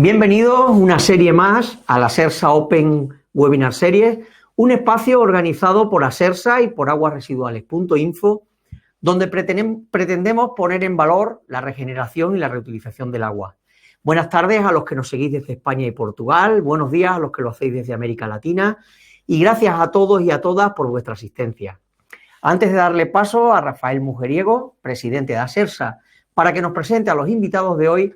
Bienvenidos una serie más a la Asersa Open Webinar Series, un espacio organizado por Asersa y por aguasresiduales.info, donde pretendemos poner en valor la regeneración y la reutilización del agua. Buenas tardes a los que nos seguís desde España y Portugal, buenos días a los que lo hacéis desde América Latina y gracias a todos y a todas por vuestra asistencia. Antes de darle paso a Rafael Mujeriego, presidente de Asersa, para que nos presente a los invitados de hoy,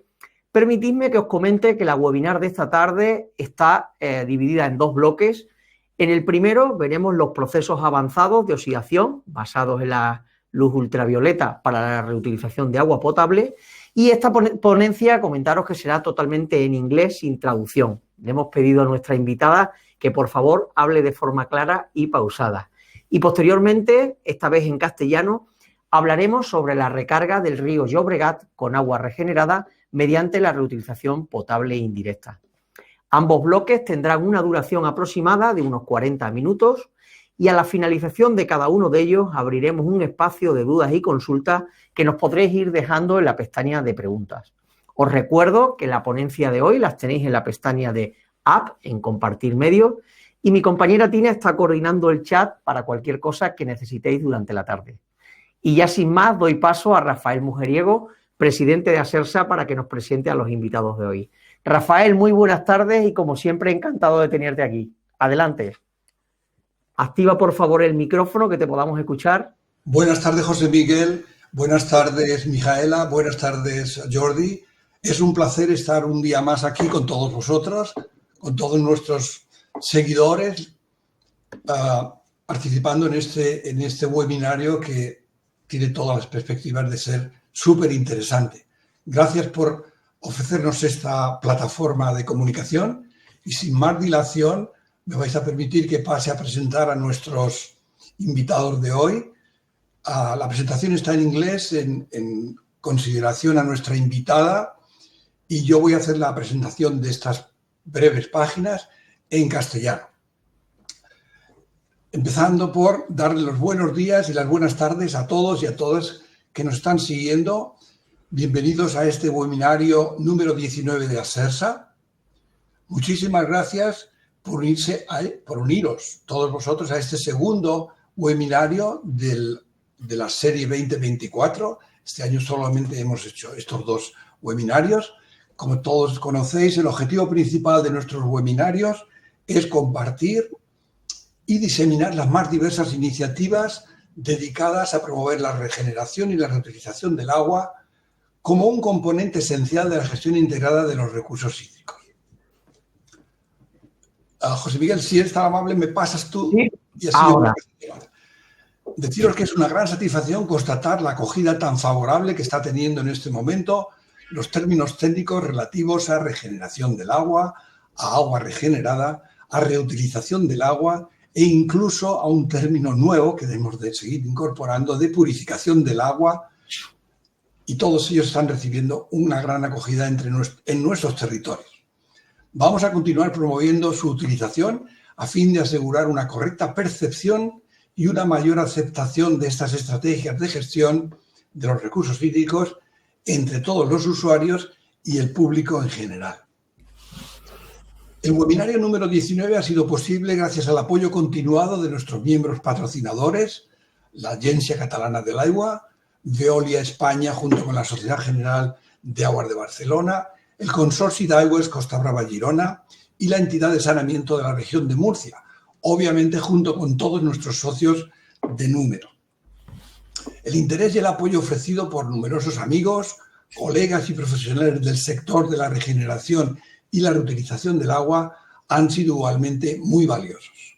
permitidme que os comente que la webinar de esta tarde está dividida en dos bloques. En el primero veremos los procesos avanzados de oxidación basados en la luz ultravioleta para la reutilización de agua potable y esta ponencia comentaros que será totalmente en inglés sin traducción. Le hemos pedido a nuestra invitada que por favor hable de forma clara y pausada. Y posteriormente, esta vez en castellano, hablaremos sobre la recarga del río Llobregat con agua regenerada mediante la reutilización potable e indirecta. Ambos bloques tendrán una duración aproximada de unos 40 minutos y a la finalización de cada uno de ellos abriremos un espacio de dudas y consultas que nos podréis ir dejando en la pestaña de preguntas. Os recuerdo que la ponencia de hoy las tenéis en la pestaña de App, en Compartir Medios, y mi compañera Tina está coordinando el chat para cualquier cosa que necesitéis durante la tarde. Y ya sin más, doy paso a Rafael Mujeriego, presidente de Asersa, para que nos presente a los invitados de hoy. Rafael, muy buenas tardes y como siempre encantado de tenerte aquí. Adelante. Activa por favor el micrófono que te podamos escuchar. Buenas tardes, José Miguel. Buenas tardes, Mijaela. Buenas tardes, Jordi. Es un placer estar un día más aquí con todos vosotros, con todos nuestros seguidores, participando en este webinario que tiene todas las perspectivas de ser súper interesante. Gracias por ofrecernos esta plataforma de comunicación y sin más dilación me vais a permitir que pase a presentar a nuestros invitados de hoy. La presentación está en inglés en consideración a nuestra invitada y yo voy a hacer la presentación de estas breves páginas en castellano. Empezando por darle los buenos días y las buenas tardes a todos y a todas que nos están siguiendo. Bienvenidos a este webinario número 19 de Asersa. Muchísimas gracias por uniros todos vosotros a este segundo webinario de la serie 2024. Este año solamente hemos hecho estos dos webinarios. Como todos conocéis, el objetivo principal de nuestros webinarios es compartir y diseminar las más diversas iniciativas dedicadas a promover la regeneración y la reutilización del agua como un componente esencial de la gestión integrada de los recursos hídricos. José Miguel, si eres tan amable, me pasas tú. Sí. Y así ahora. Deciros que es una gran satisfacción constatar la acogida tan favorable que está teniendo en este momento los términos técnicos relativos a regeneración del agua, a agua regenerada, a reutilización del agua e incluso a un término nuevo que debemos de seguir incorporando de purificación del agua, y todos ellos están recibiendo una gran acogida en nuestros territorios. Vamos a continuar promoviendo su utilización a fin de asegurar una correcta percepción y una mayor aceptación de estas estrategias de gestión de los recursos hídricos entre todos los usuarios y el público en general. El webinario número 19 ha sido posible gracias al apoyo continuado de nuestros miembros patrocinadores, la Agència Catalana del Agua, Veolia España junto con la Sociedad General de Aguas de Barcelona, el Consorci d'Aigües Costa Brava Girona y la entidad de saneamiento de la región de Murcia, obviamente junto con todos nuestros socios de número. El interés y el apoyo ofrecido por numerosos amigos, colegas y profesionales del sector de la regeneración y la reutilización del agua han sido igualmente muy valiosos.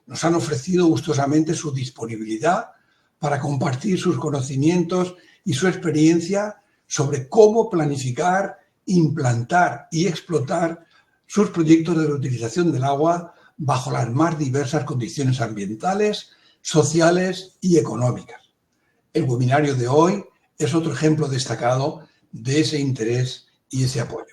Nos han ofrecido gustosamente su disponibilidad para compartir sus conocimientos y su experiencia sobre cómo planificar, implantar y explotar sus proyectos de reutilización del agua bajo las más diversas condiciones ambientales, sociales y económicas. El webinario de hoy es otro ejemplo destacado de ese interés y ese apoyo.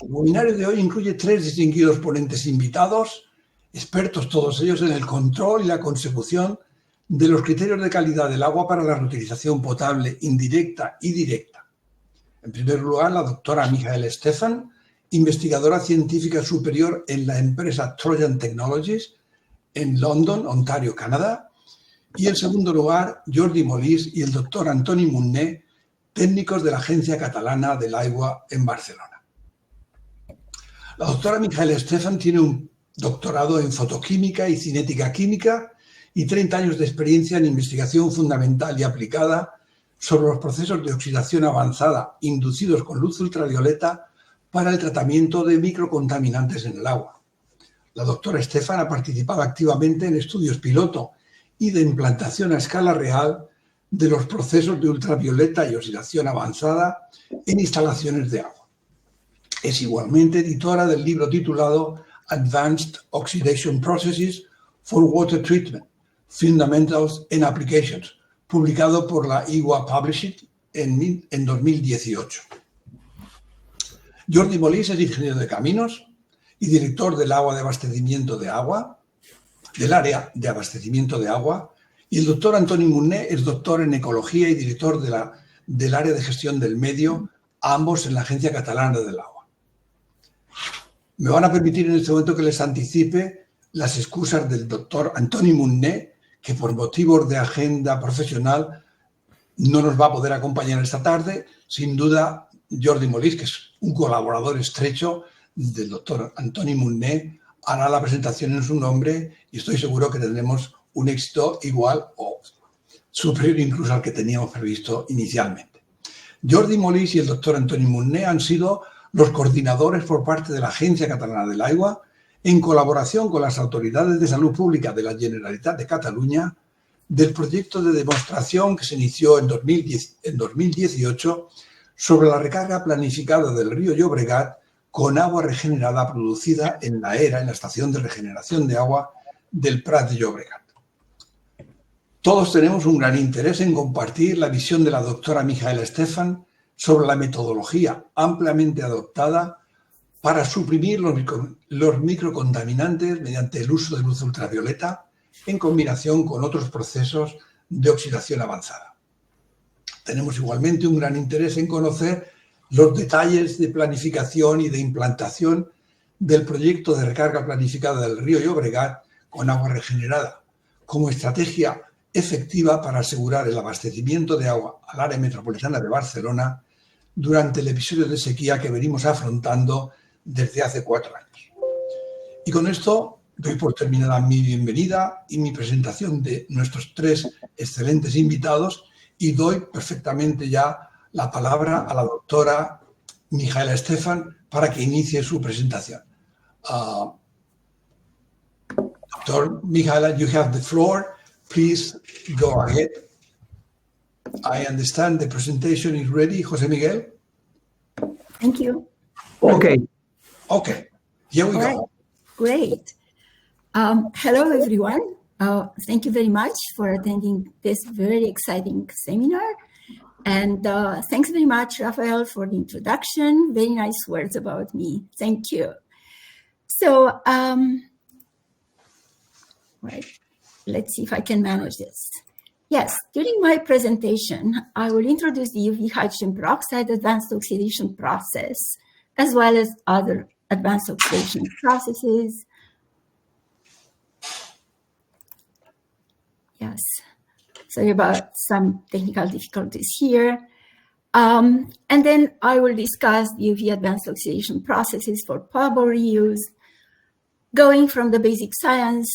El webinario de hoy incluye 3 distinguidos ponentes invitados, expertos todos ellos en el control y la consecución de los criterios de calidad del agua para la reutilización potable indirecta y directa. En primer lugar, la doctora Mijaela Stephan, investigadora científica superior en la empresa Trojan Technologies en London, Ontario, Canadá. Y en segundo lugar, Jordi Molís y el doctor Antoni Munné, técnicos de la Agencia Catalana del Agua en Barcelona. La doctora Michaela Estefan tiene un doctorado en fotoquímica y cinética química y 30 años de experiencia en investigación fundamental y aplicada sobre los procesos de oxidación avanzada inducidos con luz ultravioleta para el tratamiento de microcontaminantes en el agua. La doctora Estefan ha participado activamente en estudios piloto y de implantación a escala real de los procesos de ultravioleta y oxidación avanzada en instalaciones de agua. Es igualmente editora del libro titulado Advanced Oxidation Processes for Water Treatment, Fundamentals and Applications, publicado por la IWA Publishing en 2018. Jordi Molís es ingeniero de caminos y director del área de abastecimiento de agua, y el doctor Antoni Munné es doctor en ecología y director del área de gestión del medio, ambos en la Agencia Catalana del Agua. Me van a permitir en este momento que les anticipe las excusas del doctor Antoni Munné, que por motivos de agenda profesional no nos va a poder acompañar esta tarde. Sin duda, Jordi Molís, que es un colaborador estrecho del doctor Antoni Munné, hará la presentación en su nombre y estoy seguro que tendremos un éxito igual o superior incluso al que teníamos previsto inicialmente. Jordi Molís y el doctor Antoni Munné han sido los coordinadores por parte de la Agencia Catalana del Agua, en colaboración con las autoridades de salud pública de la Generalitat de Cataluña, del proyecto de demostración que se inició en 2018 sobre la recarga planificada del río Llobregat con agua regenerada producida en la ERA, en la Estación de Regeneración de Agua del Prat de Llobregat. Todos tenemos un gran interés en compartir la visión de la doctora Michaela Estefan sobre la metodología ampliamente adoptada para suprimir los microcontaminantes mediante el uso de luz ultravioleta en combinación con otros procesos de oxidación avanzada. Tenemos igualmente un gran interés en conocer los detalles de planificación y de implantación del proyecto de recarga planificada del río Llobregat con agua regenerada, como estrategia efectiva para asegurar el abastecimiento de agua al área metropolitana de Barcelona durante el episodio de sequía que venimos afrontando desde hace 4 años. Y con esto doy por terminada mi bienvenida y mi presentación de nuestros 3 excelentes invitados y doy perfectamente ya la palabra a la doctora Michaela Estefan para que inicie su presentación. Dr. Michaela, you have the floor. Please go ahead. I understand the presentation is ready. José Miguel? Thank you. Okay. Okay, here we go. Great. Hello, everyone. Thank you very much for attending this very exciting seminar. And thanks very much, Rafael, for the introduction. Very nice words about me. Thank you. So, right, let's see if I can manage this. Yes, during my presentation, I will introduce the UV hydrogen peroxide advanced oxidation process, as well as other advanced oxidation processes. Yes, sorry about some technical difficulties here. And then I will discuss the UV advanced oxidation processes for potable reuse, going from the basic science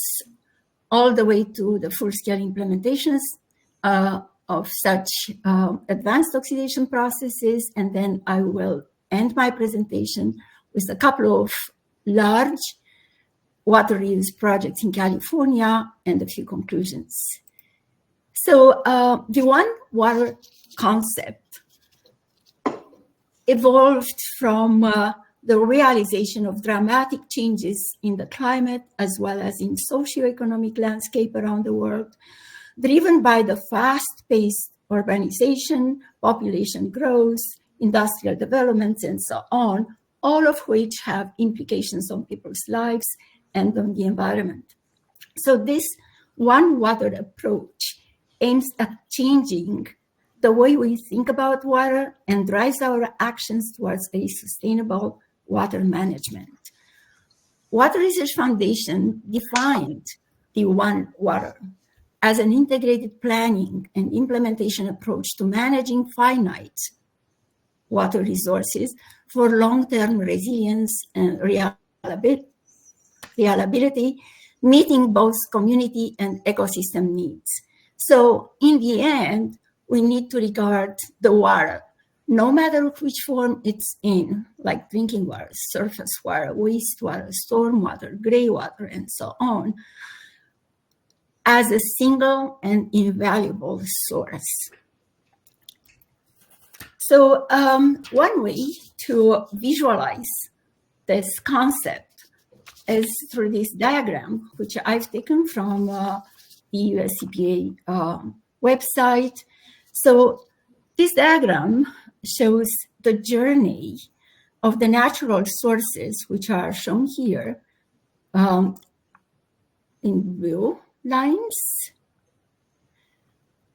all the way to the full-scale implementations of such advanced oxidation processes. And then I will end my presentation with a couple of large water reuse projects in California and a few conclusions. So the One Water concept evolved from the realization of dramatic changes in the climate as well as in socioeconomic landscape around the world, driven by the fast-paced urbanization, population growth, industrial developments, and so on, all of which have implications on people's lives and on the environment. So this One Water approach aims at changing the way we think about water and drives our actions towards a sustainable water management. Water Research Foundation defined the One Water as an integrated planning and implementation approach to managing finite water resources for long-term resilience and reliability, meeting both community and ecosystem needs. So in the end, we need to regard the water, no matter which form it's in, like drinking water, surface water, wastewater, stormwater, gray water, and so on, as a single and invaluable source. So one way to visualize this concept is through this diagram, which I've taken from the US EPA website. So this diagram shows the journey of the natural sources, which are shown here in blue lines.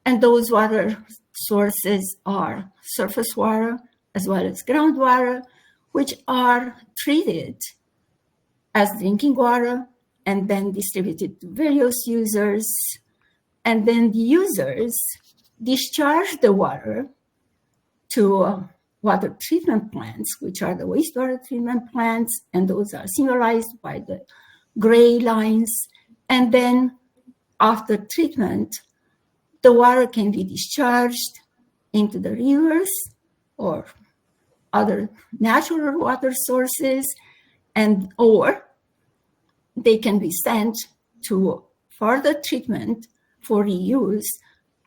And those water sources are surface water as well as groundwater, which are treated as drinking water and then distributed to various users. And then the users discharge the water to water treatment plants, which are the wastewater treatment plants, and those are symbolized by the gray lines. And then after treatment, the water can be discharged into the rivers or other natural water sources, or they can be sent to further treatment for reuse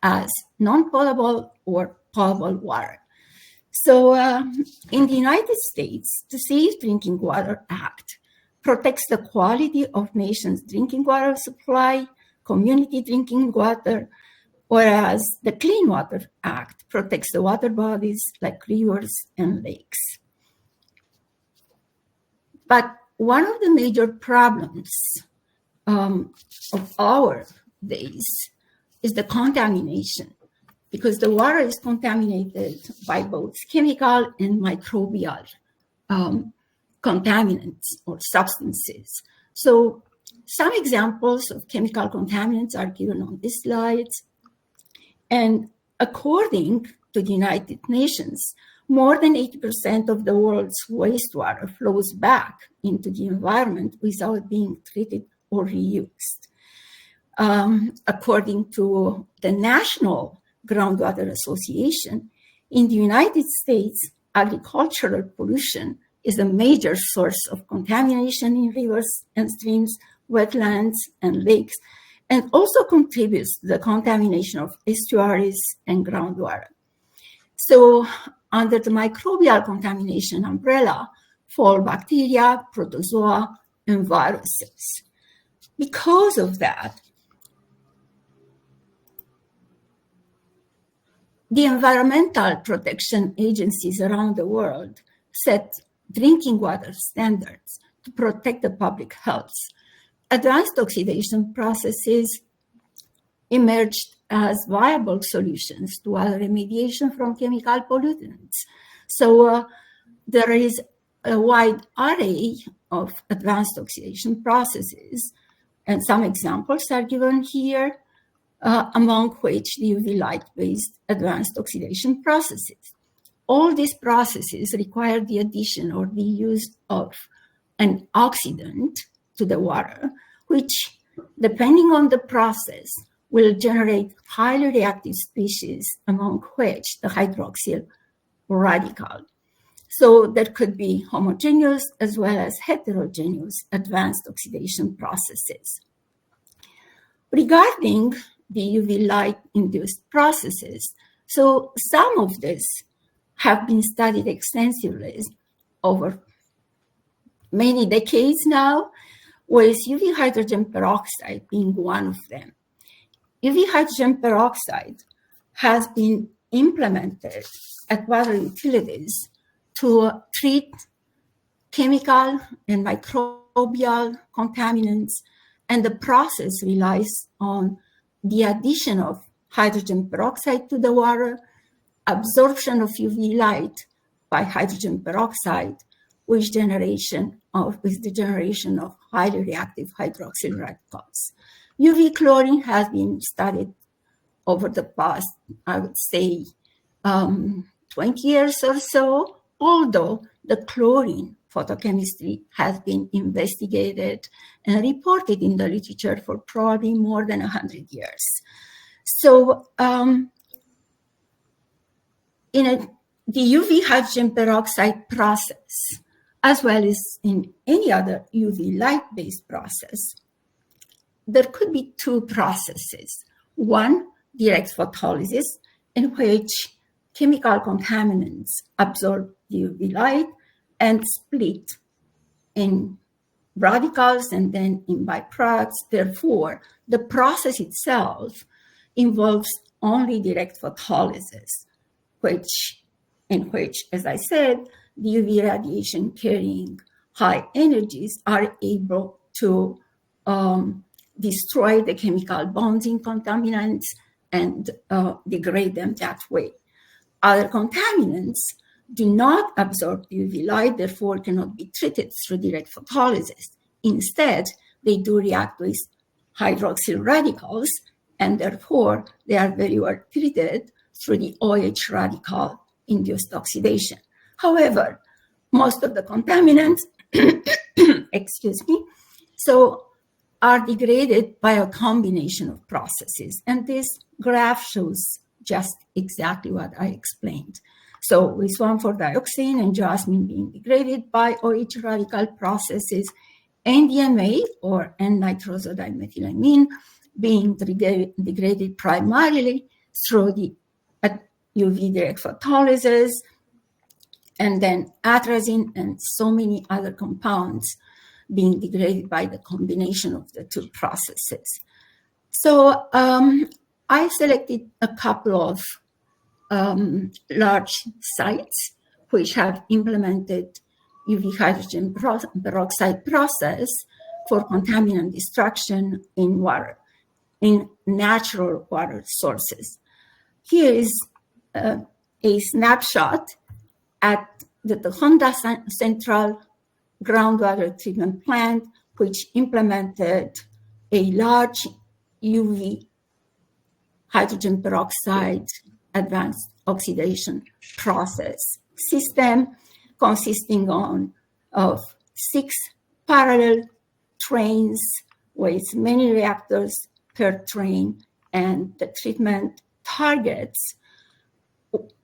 as non-potable or potable water. So in the United States, the Safe Drinking Water Act protects the quality of nation's drinking water supply, community drinking water, whereas the Clean Water Act protects the water bodies like rivers and lakes. But one of the major problems of our days is the contamination, because the water is contaminated by both chemical and microbial contaminants or substances. So some examples of chemical contaminants are given on this slide. And according to the United Nations, more than 80% of the world's wastewater flows back into the environment without being treated or reused. According to the National Groundwater Association, in the United States, agricultural pollution is a major source of contamination in rivers and streams, wetlands, and lakes, and also contributes to the contamination of estuaries and groundwater. So under the microbial contamination umbrella fall bacteria, protozoa, and viruses. Because of that, the environmental protection agencies around the world set drinking water standards to protect the public health. Advanced oxidation processes emerged as viable solutions to water remediation from chemical pollutants. So there is a wide array of advanced oxidation processes, and some examples are given here, among which the UV light-based advanced oxidation processes. All these processes require the addition or the use of an oxidant to the water, which, depending on the process, will generate highly reactive species, among which the hydroxyl radical. So there could be homogeneous as well as heterogeneous advanced oxidation processes. Regarding the UV light-induced processes, so some of these have been studied extensively over many decades now, with UV hydrogen peroxide being one of them. UV hydrogen peroxide has been implemented at water utilities to treat chemical and microbial contaminants, and the process relies on the addition of hydrogen peroxide to the water, absorption of UV light by hydrogen peroxide, with the generation of highly reactive hydroxyl radicals. UV chlorine has been studied over the past, I would say, 20 years or so, although the chlorine photochemistry has been investigated and reported in the literature for probably more than 100 years. So the UV hydrogen peroxide process, as well as in any other UV light-based process, there could be two processes. One, direct photolysis, in which chemical contaminants absorb UV light and split in radicals and then in byproducts. Therefore, the process itself involves only direct photolysis, in which, as I said, the UV radiation carrying high energies are able to destroy the chemical bonds in contaminants and degrade them that way. Other contaminants do not absorb UV light, therefore cannot be treated through direct photolysis. Instead, they do react with hydroxyl radicals, and therefore they are very well treated through the OH radical-induced oxidation. However, most of the contaminants, excuse me, are degraded by a combination of processes. And this graph shows just exactly what I explained. So with 1,4-dioxane and jasmine being degraded by OH radical processes, NDMA or N-nitrosodimethylamine being degraded primarily through the UV direct photolysis, and then atrazine and so many other compounds being degraded by the combination of the two processes. So I selected a couple of large sites which have implemented UV hydrogen peroxide process for contaminant destruction in water, in natural water sources. Here is a snapshot at the Honda Central groundwater treatment plant, which implemented a large UV hydrogen peroxide advanced oxidation process system consisting of 6 parallel trains with many reactors per train, and the treatment targets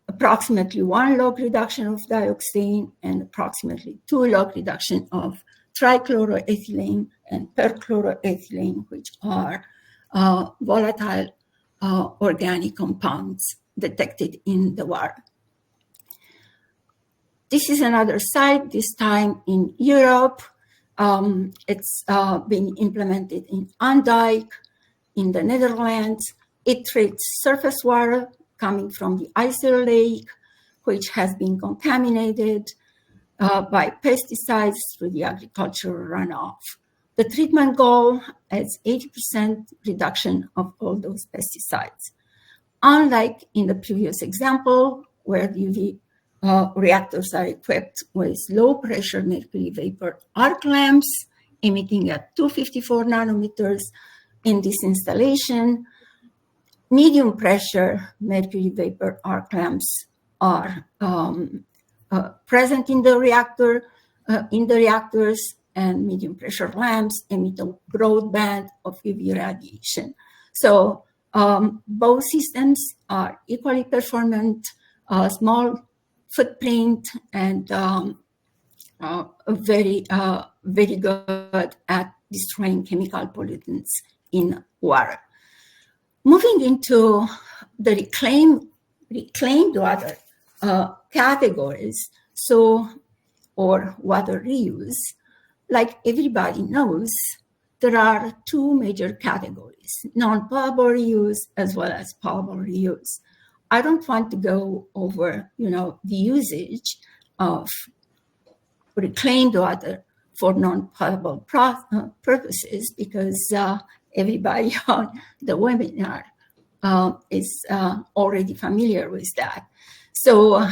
approximately 1 log reduction of dioxane and approximately 2 log reduction of trichloroethylene and perchloroethylene, which are volatile organic compounds detected in the water. This is another site, this time in Europe. It's been implemented in Andijk in the Netherlands. It treats surface water coming from the IJssel Lake, which has been contaminated by pesticides through the agricultural runoff. The treatment goal is 80% reduction of all those pesticides. Unlike in the previous example, where the UV reactors are equipped with low pressure mercury vapor arc lamps emitting at 254 nanometers, in this installation, medium pressure mercury vapor arc lamps are present in the reactors, and medium pressure lamps emit a broad band of UV radiation. So both systems are equally performant, small footprint, and very good at destroying chemical pollutants in water. Moving into the reclaimed water categories, or water reuse, like everybody knows, there are 2 major categories, non-potable reuse as well as potable reuse. I don't want to go over, the usage of reclaimed water for non-potable purposes, because everybody on the webinar is already familiar with that. So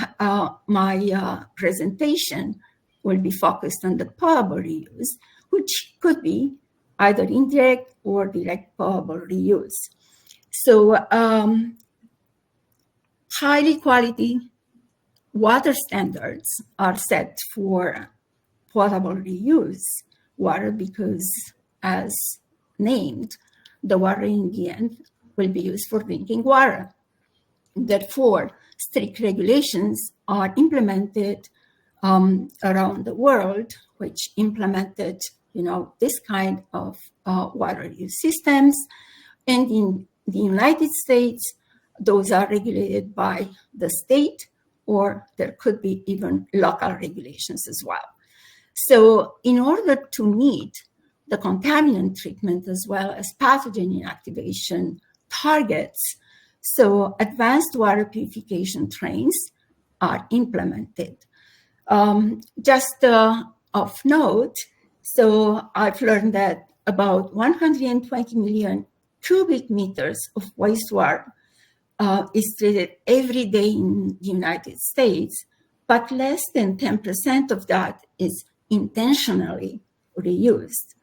my presentation will be focused on the potable reuse, which could be either indirect or direct potable reuse. So highly quality water standards are set for potable reuse water because, as named, the water in the end will be used for drinking water. Therefore, strict regulations are implemented around the world, which implemented, this kind of water use systems. And in the United States, those are regulated by the state, or there could be even local regulations as well. So in order to meet the contaminant treatment as well as pathogen inactivation targets, so advanced water purification trains are implemented. Just of note, so I've learned that about 120 million cubic meters of wastewater is treated every day in the United States, but less than 10% of that is intentionally reused.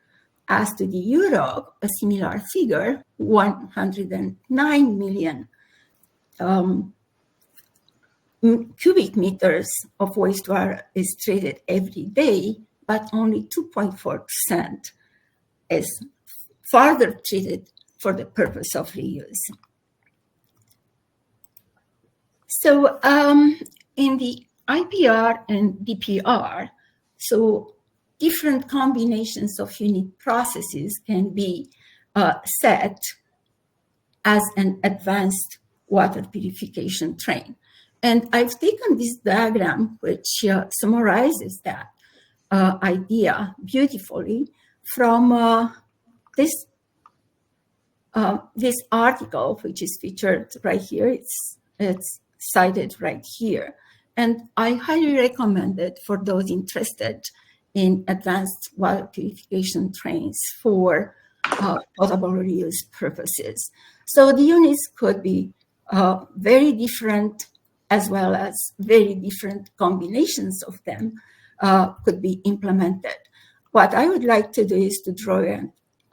As to the Europe, a similar figure, 109 million cubic meters of wastewater is treated every day, but only 2.4% is further treated for the purpose of reuse. So in the IPR and DPR, so different combinations of unit processes can be set as an advanced water purification train. And I've taken this diagram, which summarizes that idea beautifully from this article, which is featured right here. It's cited right here. And I highly recommend it for those interested in advanced water purification trains for potable reuse purposes. So the units could be very different, as well as very different combinations of them could be implemented. What I would like to do is to draw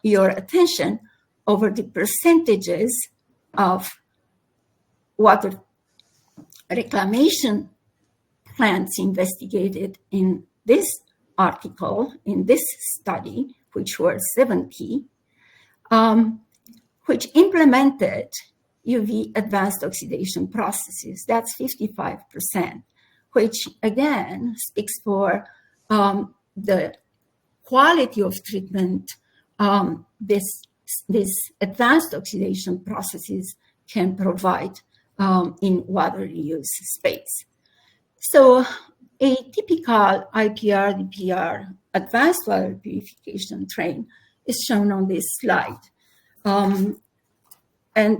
your attention over the percentages of water reclamation plants investigated in this article, in this study, which were 70, which implemented UV advanced oxidation processes. That's 55%, which again speaks for the quality of treatment this advanced oxidation processes can provide in water reuse space. So a typical IPR, DPR advanced water purification train is shown on this slide. And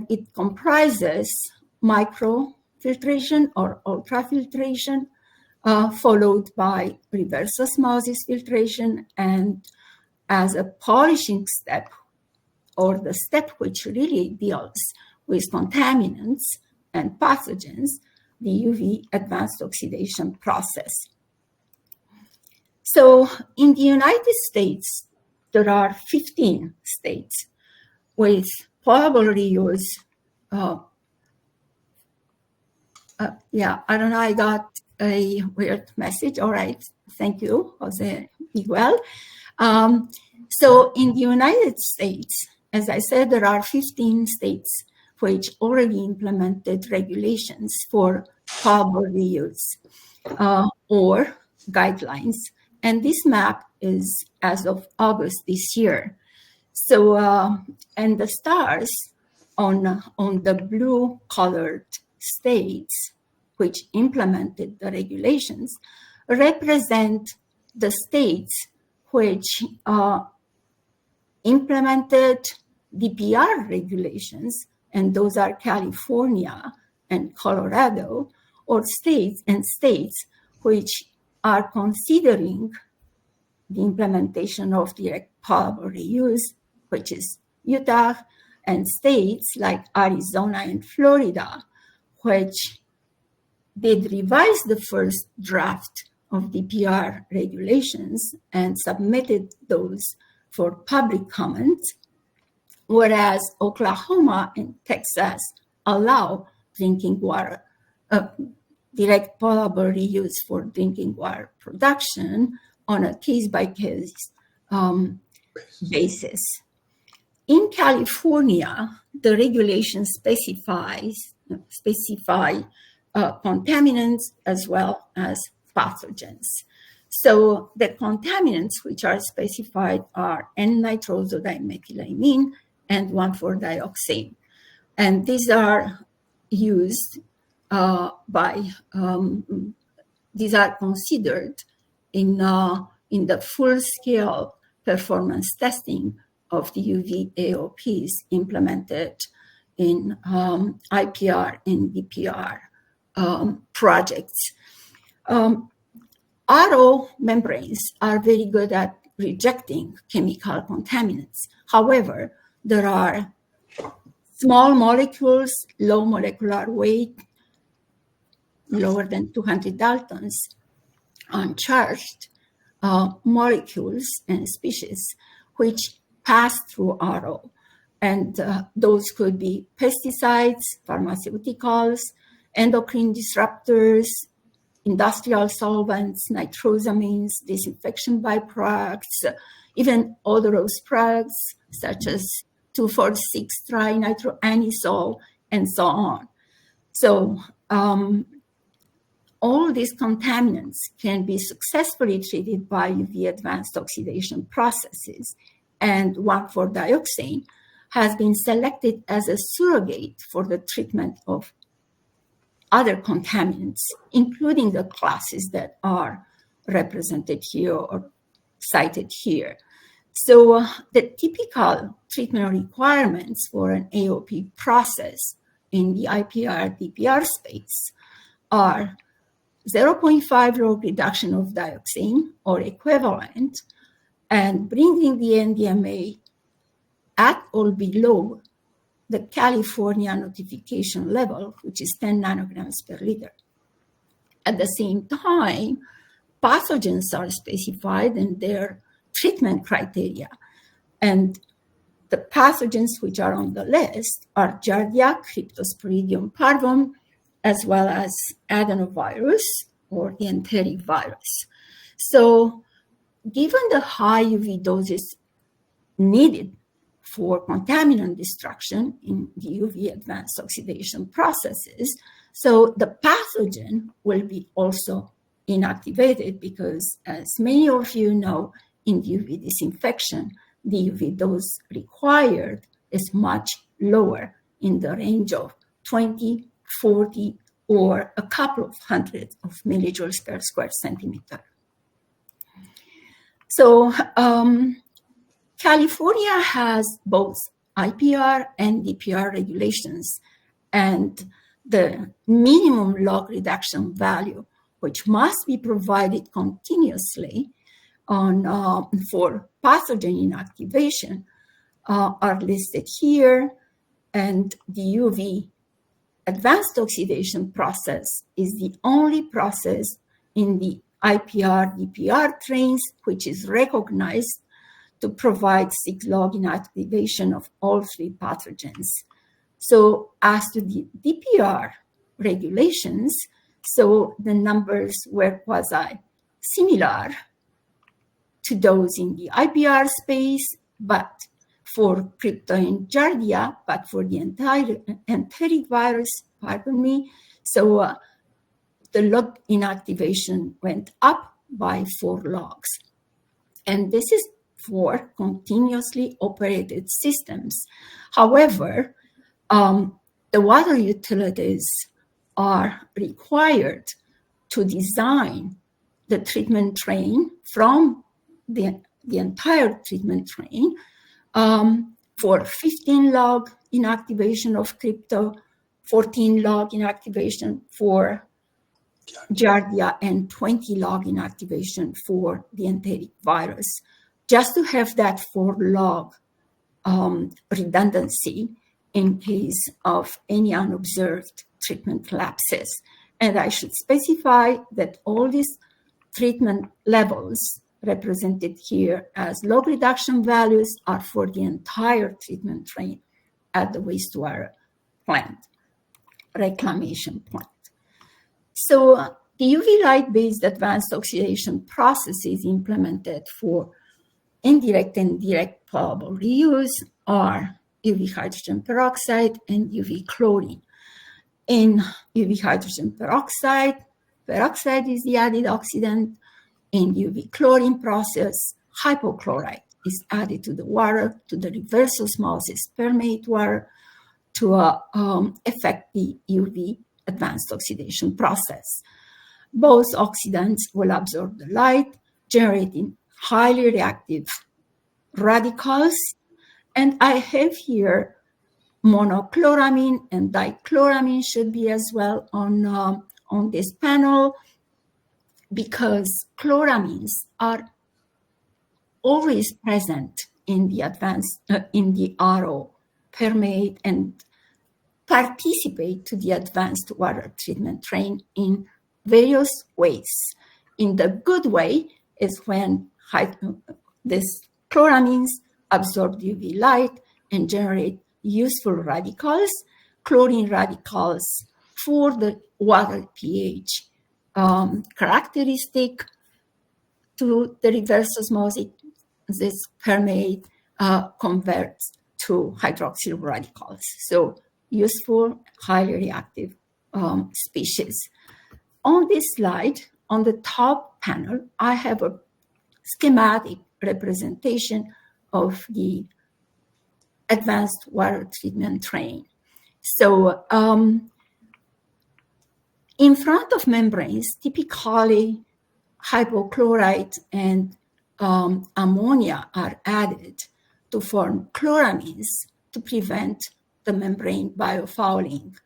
it comprises microfiltration or ultrafiltration, followed by reverse osmosis filtration, and as a polishing step, or the step which really deals with contaminants and pathogens, the UV advanced oxidation process. So in the United States, there are 15 states with potable reuse. Yeah, I don't know, I got a weird message. All right, thank you, Jose Miguel. So in the United States, as I said, there are 15 states which already implemented regulations for potable reuse or guidelines. And this map is as of August this year. So, and the stars on the blue colored states which implemented the regulations represent the states which implemented DPR regulations, and those are California and Colorado, or states which are considering the implementation of direct potable reuse, which is Utah, and states like Arizona and Florida, which did revise the first draft of DPR regulations and submitted those for public comment, whereas Oklahoma and Texas allow drinking water, direct potable reuse for drinking water production on a case-by-case basis. In California, the regulations specify contaminants as well as pathogens. So the contaminants which are specified are N-nitrosodimethylamine and 1,4-dioxane. And these are used these are considered in the full-scale performance testing of the UV AOPs implemented in IPR and DPR projects. RO membranes are very good at rejecting chemical contaminants. However, there are small molecules, low molecular weight, lower than 200 Daltons, uncharged molecules and species which pass through RO. And those could be pesticides, pharmaceuticals, endocrine disruptors, industrial solvents, nitrosamines, disinfection byproducts, even odorous products such as 2,4,6-trinitroanisole, and so on. So all these contaminants can be successfully treated by UV advanced oxidation processes, and 1,4-dioxane has been selected as a surrogate for the treatment of other contaminants, including the classes that are represented here or cited here. So the typical treatment requirements for an AOP process in the IPR-DPR space are 0.5 log reduction of dioxane or equivalent, and bringing the NDMA at or below the California notification level, which is 10 nanograms per liter. At the same time, pathogens are specified in their treatment criteria. And the pathogens which are on the list are Giardia, Cryptosporidium parvum, as well as adenovirus or the enteric virus. So given the high UV doses needed for contaminant destruction in the UV advanced oxidation processes, so the pathogen will be also inactivated because, as many of you know, in UV disinfection, the UV dose required is much lower, in the range of 20, 40, or a couple of hundred of millijoules per square centimeter. So California has both IPR and DPR regulations, and the minimum log reduction value, which must be provided continuously for pathogen inactivation, are listed here. And the UV advanced oxidation process is the only process in the IPR-DPR trains which is recognized to provide 6 log inactivation of all 3 pathogens. So as to the DPR regulations, so the numbers were quasi-similar to those in the IPR space, but for Crypto and Giardia, but for the entire enteric virus, pardon me, so the log inactivation went up by 4 logs. And this is for continuously operated systems. However, the water utilities are required to design the treatment train from the entire treatment train for 15 log inactivation of Crypto, 14 log inactivation for Giardia, and 20 log inactivation for the enteric virus, just to have that 4 log redundancy in case of any unobserved treatment lapses. And I should specify that all these treatment levels represented here as log reduction values are for the entire treatment train at the wastewater plant, reclamation plant. So the UV light-based advanced oxidation processes implemented for indirect and direct potable reuse are UV hydrogen peroxide and UV chlorine. In UV hydrogen peroxide is the added oxidant. In UV chlorine process, hypochlorite is added to the water, to the reverse osmosis permeate water to affect the UV advanced oxidation process. Both oxidants will absorb the light, generating highly reactive radicals. And I have here monochloramine and dichloramine should be as well on this panel, because chloramines are always present in the in the RO permeate and participate to the advanced water treatment train in various ways. In the good way is when these chloramines absorb UV light and generate useful radicals, chlorine radicals for the water pH characteristic to the reverse osmosis. This permeate converts to hydroxyl radicals. So useful, highly reactive species. On this slide, on the top panel, I have a schematic representation of the advanced water treatment train. So in front of membranes, typically hypochlorite and ammonia are added to form chloramines to prevent the membrane biofouling.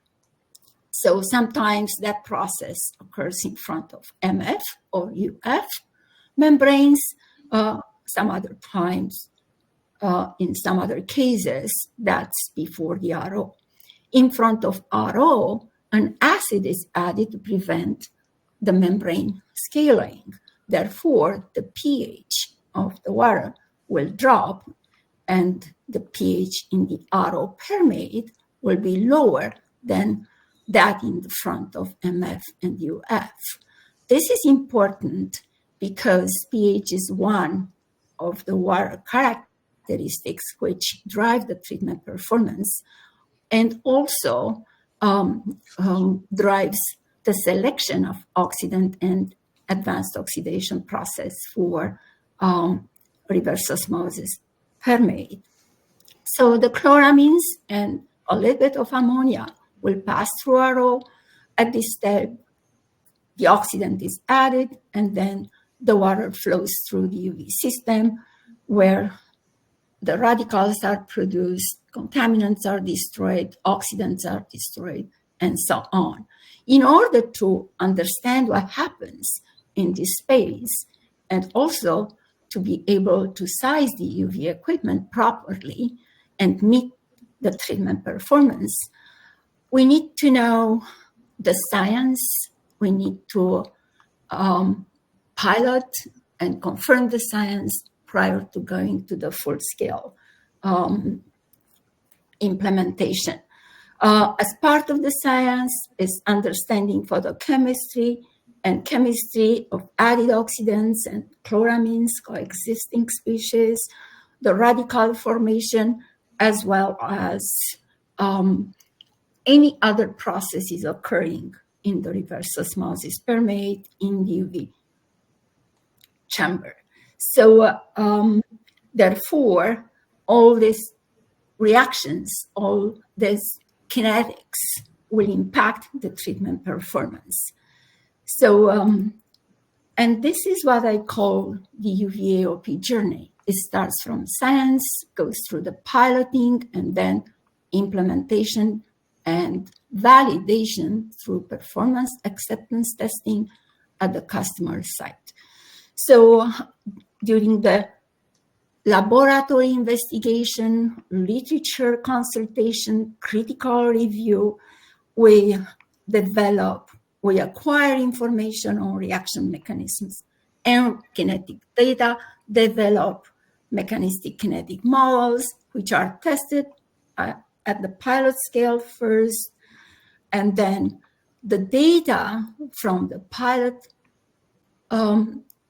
So sometimes that process occurs in front of MF or UF membranes. Some other times, in some other cases, that's before the RO. In front of RO, an acid is added to prevent the membrane scaling. Therefore, the pH of the water will drop and the pH in the RO permeate will be lower than that in the front of MF and UF. This is important because pH is one of the water characteristics which drive the treatment performance and also drives the selection of oxidant and advanced oxidation process for reverse osmosis permeate. So the chloramines and a little bit of ammonia will pass through RO. At this step, the oxidant is added, and then the water flows through the UV system where the radicals are produced, contaminants are destroyed, oxidants are destroyed, and so on. In order to understand what happens in this space and also to be able to size the UV equipment properly and meet the treatment performance, we need to know the science. We need to pilot and confirm the science prior to going to the full-scale implementation. As part of the science is understanding photochemistry and chemistry of added oxidants and chloramines, coexisting species, the radical formation, as well as any other processes occurring in the reverse osmosis permeate in the UV chamber. So therefore, all these reactions, all these kinetics will impact the treatment performance. So, and this is what I call the UV AOP journey. It starts from science, goes through the piloting, and then implementation and validation through performance acceptance testing at the customer site. So during the laboratory investigation, literature consultation, critical review, we acquire information on reaction mechanisms and kinetic data, develop mechanistic kinetic models, which are tested at the pilot scale first, and then the data from the pilot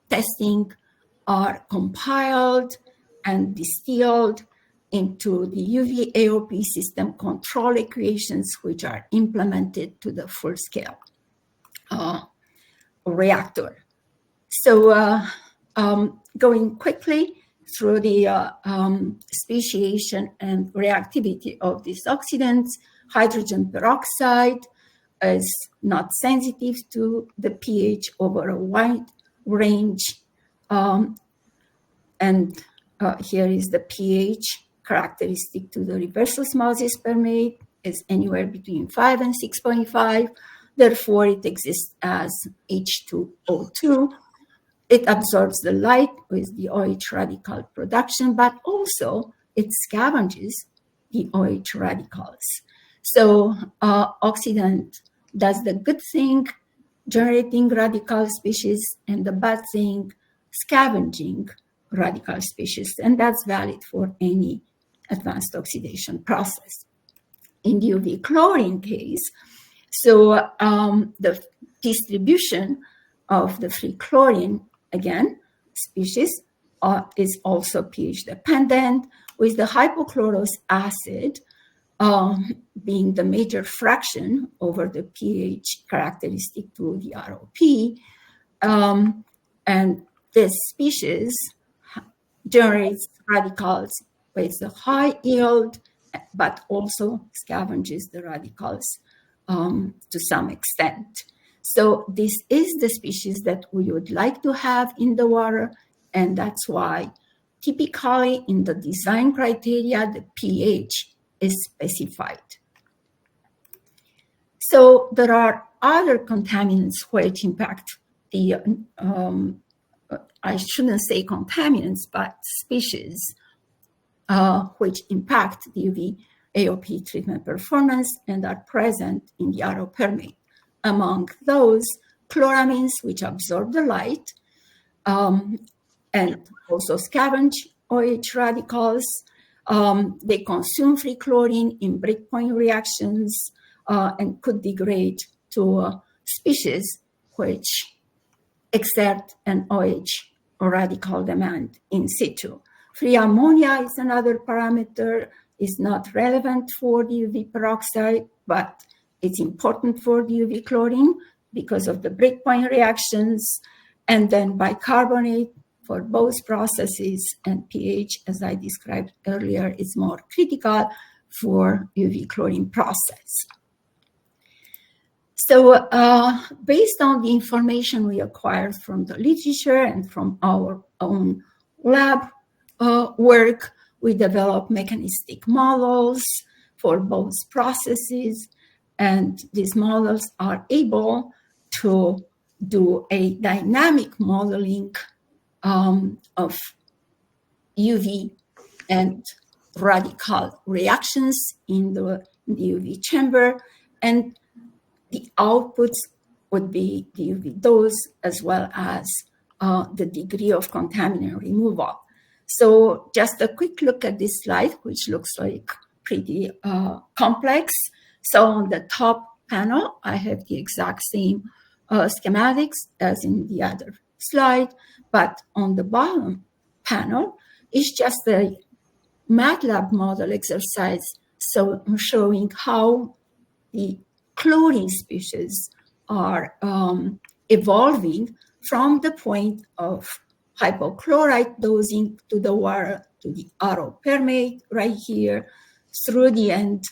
testing are compiled and distilled into the UV AOP system control equations, which are implemented to the full scale reactor. So going quickly through the speciation and reactivity of these oxidants, hydrogen peroxide is not sensitive to the pH over a wide range. And here is the pH characteristic to the reverse osmosis permeate is anywhere between 5 and 6.5. Therefore, it exists as H2O2. It absorbs the light with the OH radical production, but also it scavenges the OH radicals. So oxidant does the good thing, generating radical species, and the bad thing, scavenging radical species. And that's valid for any advanced oxidation process. In the UV chlorine case, so the distribution of the free chlorine, again, species is also pH dependent, with the hypochlorous acid being the major fraction over the pH characteristic to the ROP. And this species generates radicals with a high yield, but also scavenges the radicals to some extent. So this is the species that we would like to have in the water, and that's why typically in the design criteria, the pH is specified. So there are other contaminants which impact the, I shouldn't say contaminants, but species which impact the UV AOP treatment performance and are present in the RO permeate. Among those, chloramines, which absorb the light and also scavenge OH radicals. They consume free chlorine in breakpoint reactions and could degrade to species which exert an OH or radical demand in situ. Free ammonia is another parameter, is not relevant for the UV peroxide, but it's important for the UV chlorine because of the breakpoint reactions, and then bicarbonate for both processes, and pH, as I described earlier, is more critical for UV chlorine process. So based on the information we acquired from the literature and from our own lab work, we developed mechanistic models for both processes, and these models are able to do a dynamic modeling of UV and radical reactions in the UV chamber, and the outputs would be the UV dose as well as the degree of contaminant removal. So just a quick look at this slide, which looks like pretty complex. So on the top panel, I have the exact same schematics as in the other slide, but on the bottom panel is just a MATLAB model exercise, so showing how the chlorine species are evolving from the point of hypochlorite dosing to the water, to the RO permeate right here, through the end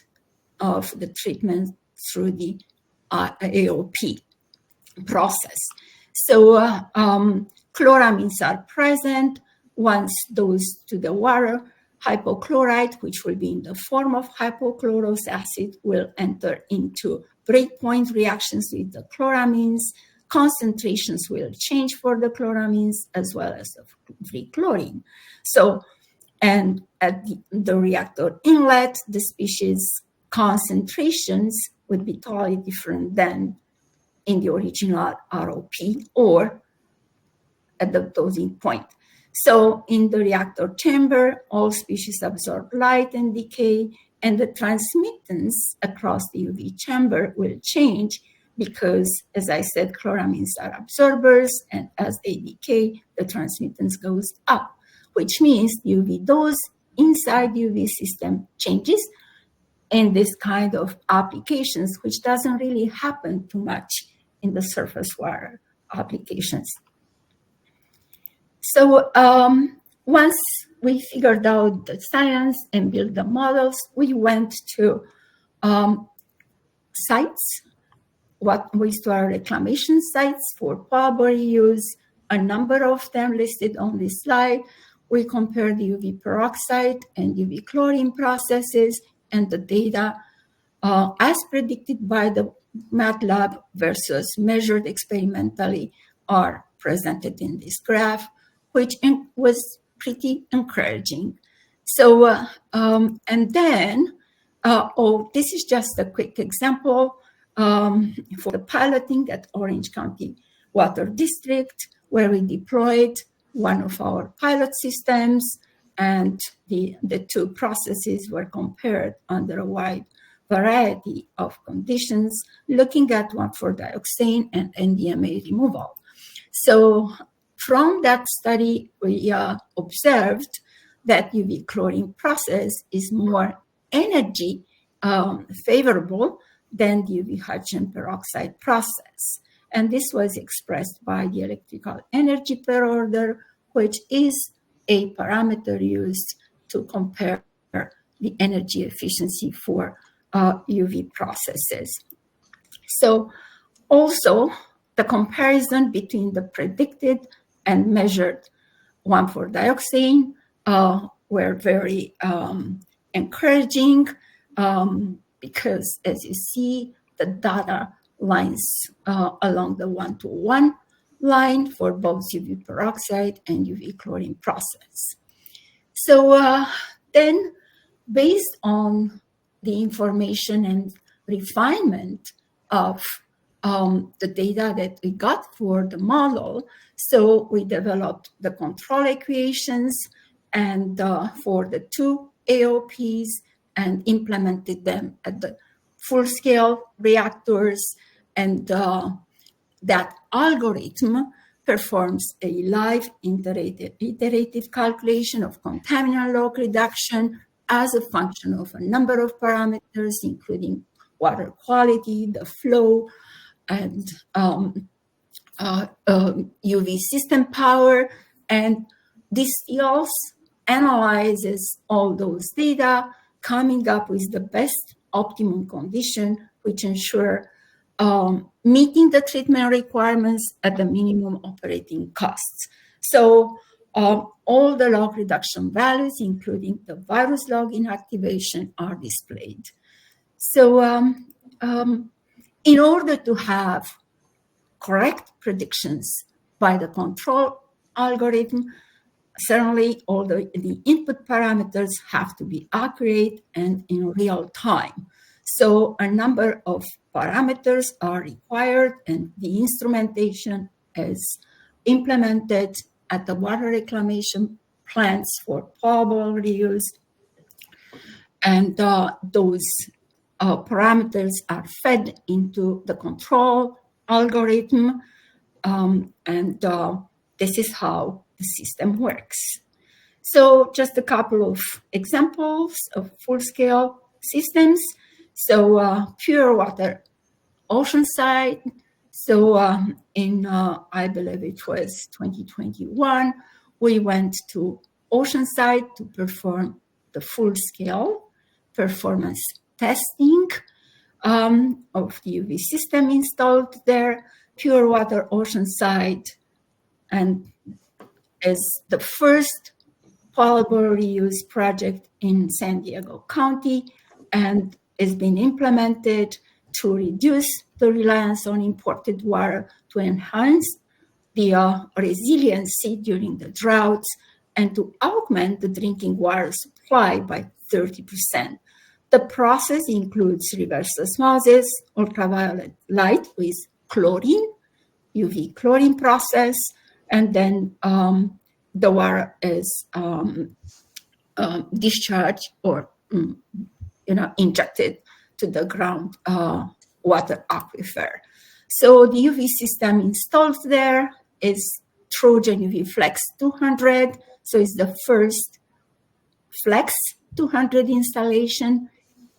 of the treatment through the AOP process. So chloramines are present. Once dosed to the water, hypochlorite, which will be in the form of hypochlorous acid, will enter into breakpoint reactions with the chloramines. Concentrations will change for the chloramines as well as the free chlorine. So, and at the reactor inlet, the species concentrations would be totally different than in the original ROP, or at the dosing point. So in the reactor chamber, all species absorb light and decay, and the transmittance across the UV chamber will change because, as I said, chloramines are absorbers, and as they decay, the transmittance goes up, which means the UV dose inside the UV system changes in this kind of applications, which doesn't really happen too much in the surface water applications. So once we figured out the science and built the models, we went to sites, wastewater reclamation sites for potable use, a number of them listed on this slide. We compared the UV peroxide and UV chlorine processes and the data as predicted by the MATLAB versus measured experimentally are presented in this graph, which was pretty encouraging. So, and then, this is just a quick example for the piloting at Orange County Water District, where we deployed one of our pilot systems, and the two processes were compared under a wide variety of conditions, looking at 1,4-dioxane and NDMA removal. So from that study, we observed that UV chlorine process is more energy favorable than the UV hydrogen peroxide process. And this was expressed by the electrical energy per order, which is a parameter used to compare the energy efficiency for UV processes. So also the comparison between the predicted and measured 1,4-dioxane were very encouraging because, as you see, the data lines along the 1-to-1 line for both UV peroxide and UV chlorine process. So then, based on the information and refinement of the data that we got for the model, so we developed the control equations and for the two AOPs and implemented them at the full-scale reactors, and that algorithm performs a live iterative calculation of contaminant log reduction as a function of a number of parameters, including water quality, the flow, and UV system power. And distills, analyzes all those data, coming up with the best optimum condition, which ensure meeting the treatment requirements at the minimum operating costs. So all the log reduction values, including the virus log inactivation, are displayed. So in order to have correct predictions by the control algorithm, certainly all the input parameters have to be accurate and in real time. So a number of parameters are required, and the instrumentation is implemented at the water reclamation plants for potable reuse. And those parameters are fed into the control algorithm, and this is how the system works. So just a couple of examples of full-scale systems. So pure water Oceanside. So in, I believe it was 2021, we went to Oceanside to perform the full-scale performance testing of the UV system installed there. Pure water Oceanside, and is the first potable reuse project in San Diego County, and is being implemented to reduce the reliance on imported water, to enhance the resiliency during the droughts, and to augment the drinking water supply by 30%. The process includes reverse osmosis, ultraviolet light with chlorine, UV chlorine process, and then the water is discharged or injected to the ground water aquifer. So the UV system installed there is Trojan UV Flex 200. So it's the first Flex 200 installation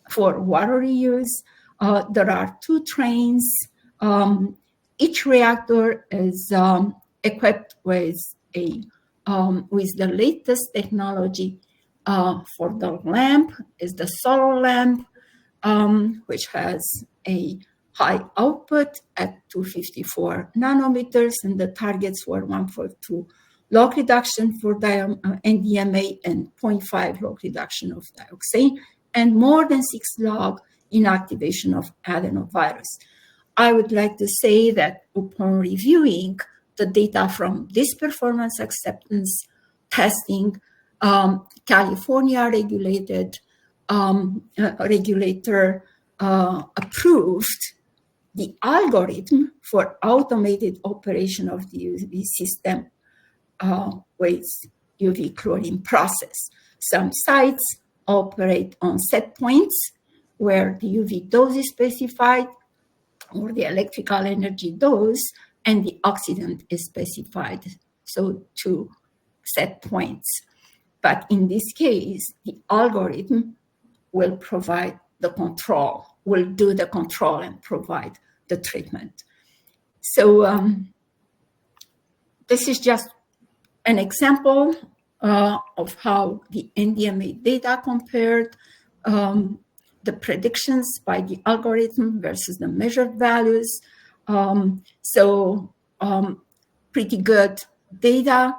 for water reuse. There are 2 trains. Each reactor is equipped with the latest technology. For the lamp is the solar lamp, which has a high output at 254 nanometers, and the targets were 142 log reduction for NDMA and 0.5 log reduction of dioxane, and more than 6 log inactivation of adenovirus. I would like to say that upon reviewing the data from this performance acceptance testing, California regulator approved the algorithm for automated operation of the UV system with UV chlorine process. Some sites operate on set points where the UV dose is specified, or the electrical energy dose, and the oxidant is specified. So 2 set points. But in this case, the algorithm will provide the control, will do the control and provide the treatment. So this is just an example of how the NDMA data compared the predictions by the algorithm versus the measured values. Pretty good data.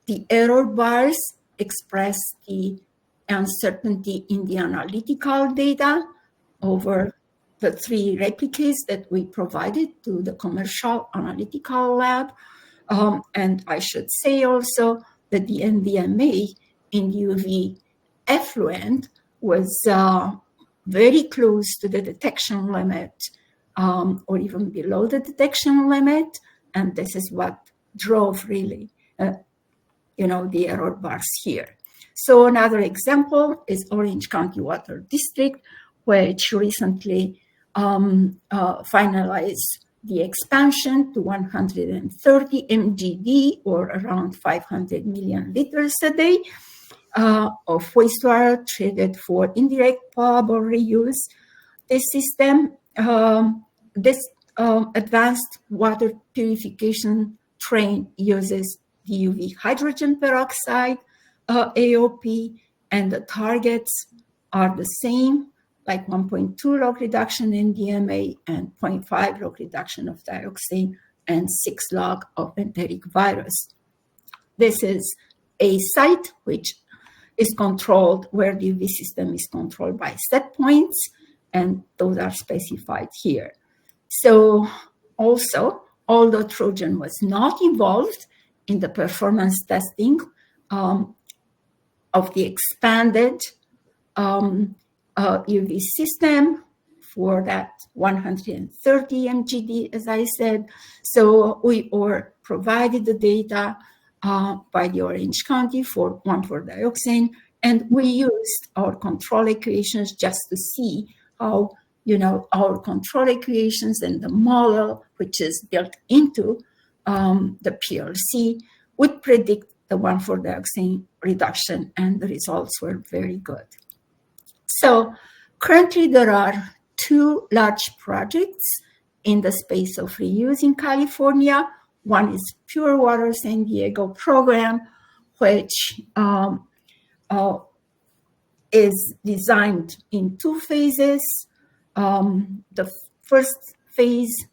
The error bars express the uncertainty in the analytical data over the 3 replicates that we provided to the commercial analytical lab. And I should say also that the NDMA in UV effluent was very close to the detection limit, or even below the detection limit. And this is what drove really, the error bars here. So another example is Orange County Water District, which recently finalized the expansion to 130 MGD, or around 500 million liters a day, of wastewater treated for indirect potable reuse. This system, this advanced water purification train uses the UV hydrogen peroxide AOP, and the targets are the same, like 1.2 log reduction in NDMA and 0.5 log reduction of dioxane and 6 log of enteric virus. This is a site which is controlled, where the UV system is controlled by set points, and those are specified here. So also, although Trojan was not involved in the performance testing of the expanded UV system for that 130 MGD, as I said. So we were provided the data by the Orange County for dioxane, and we used our control equations just to see how, our control equations and the model, which is built into the PLC, would predict the 1,4-dioxane reduction, and the results were very good. So currently there are 2 large projects in the space of reuse in California. One is Pure Water San Diego program, which is designed in 2 phases. The first phase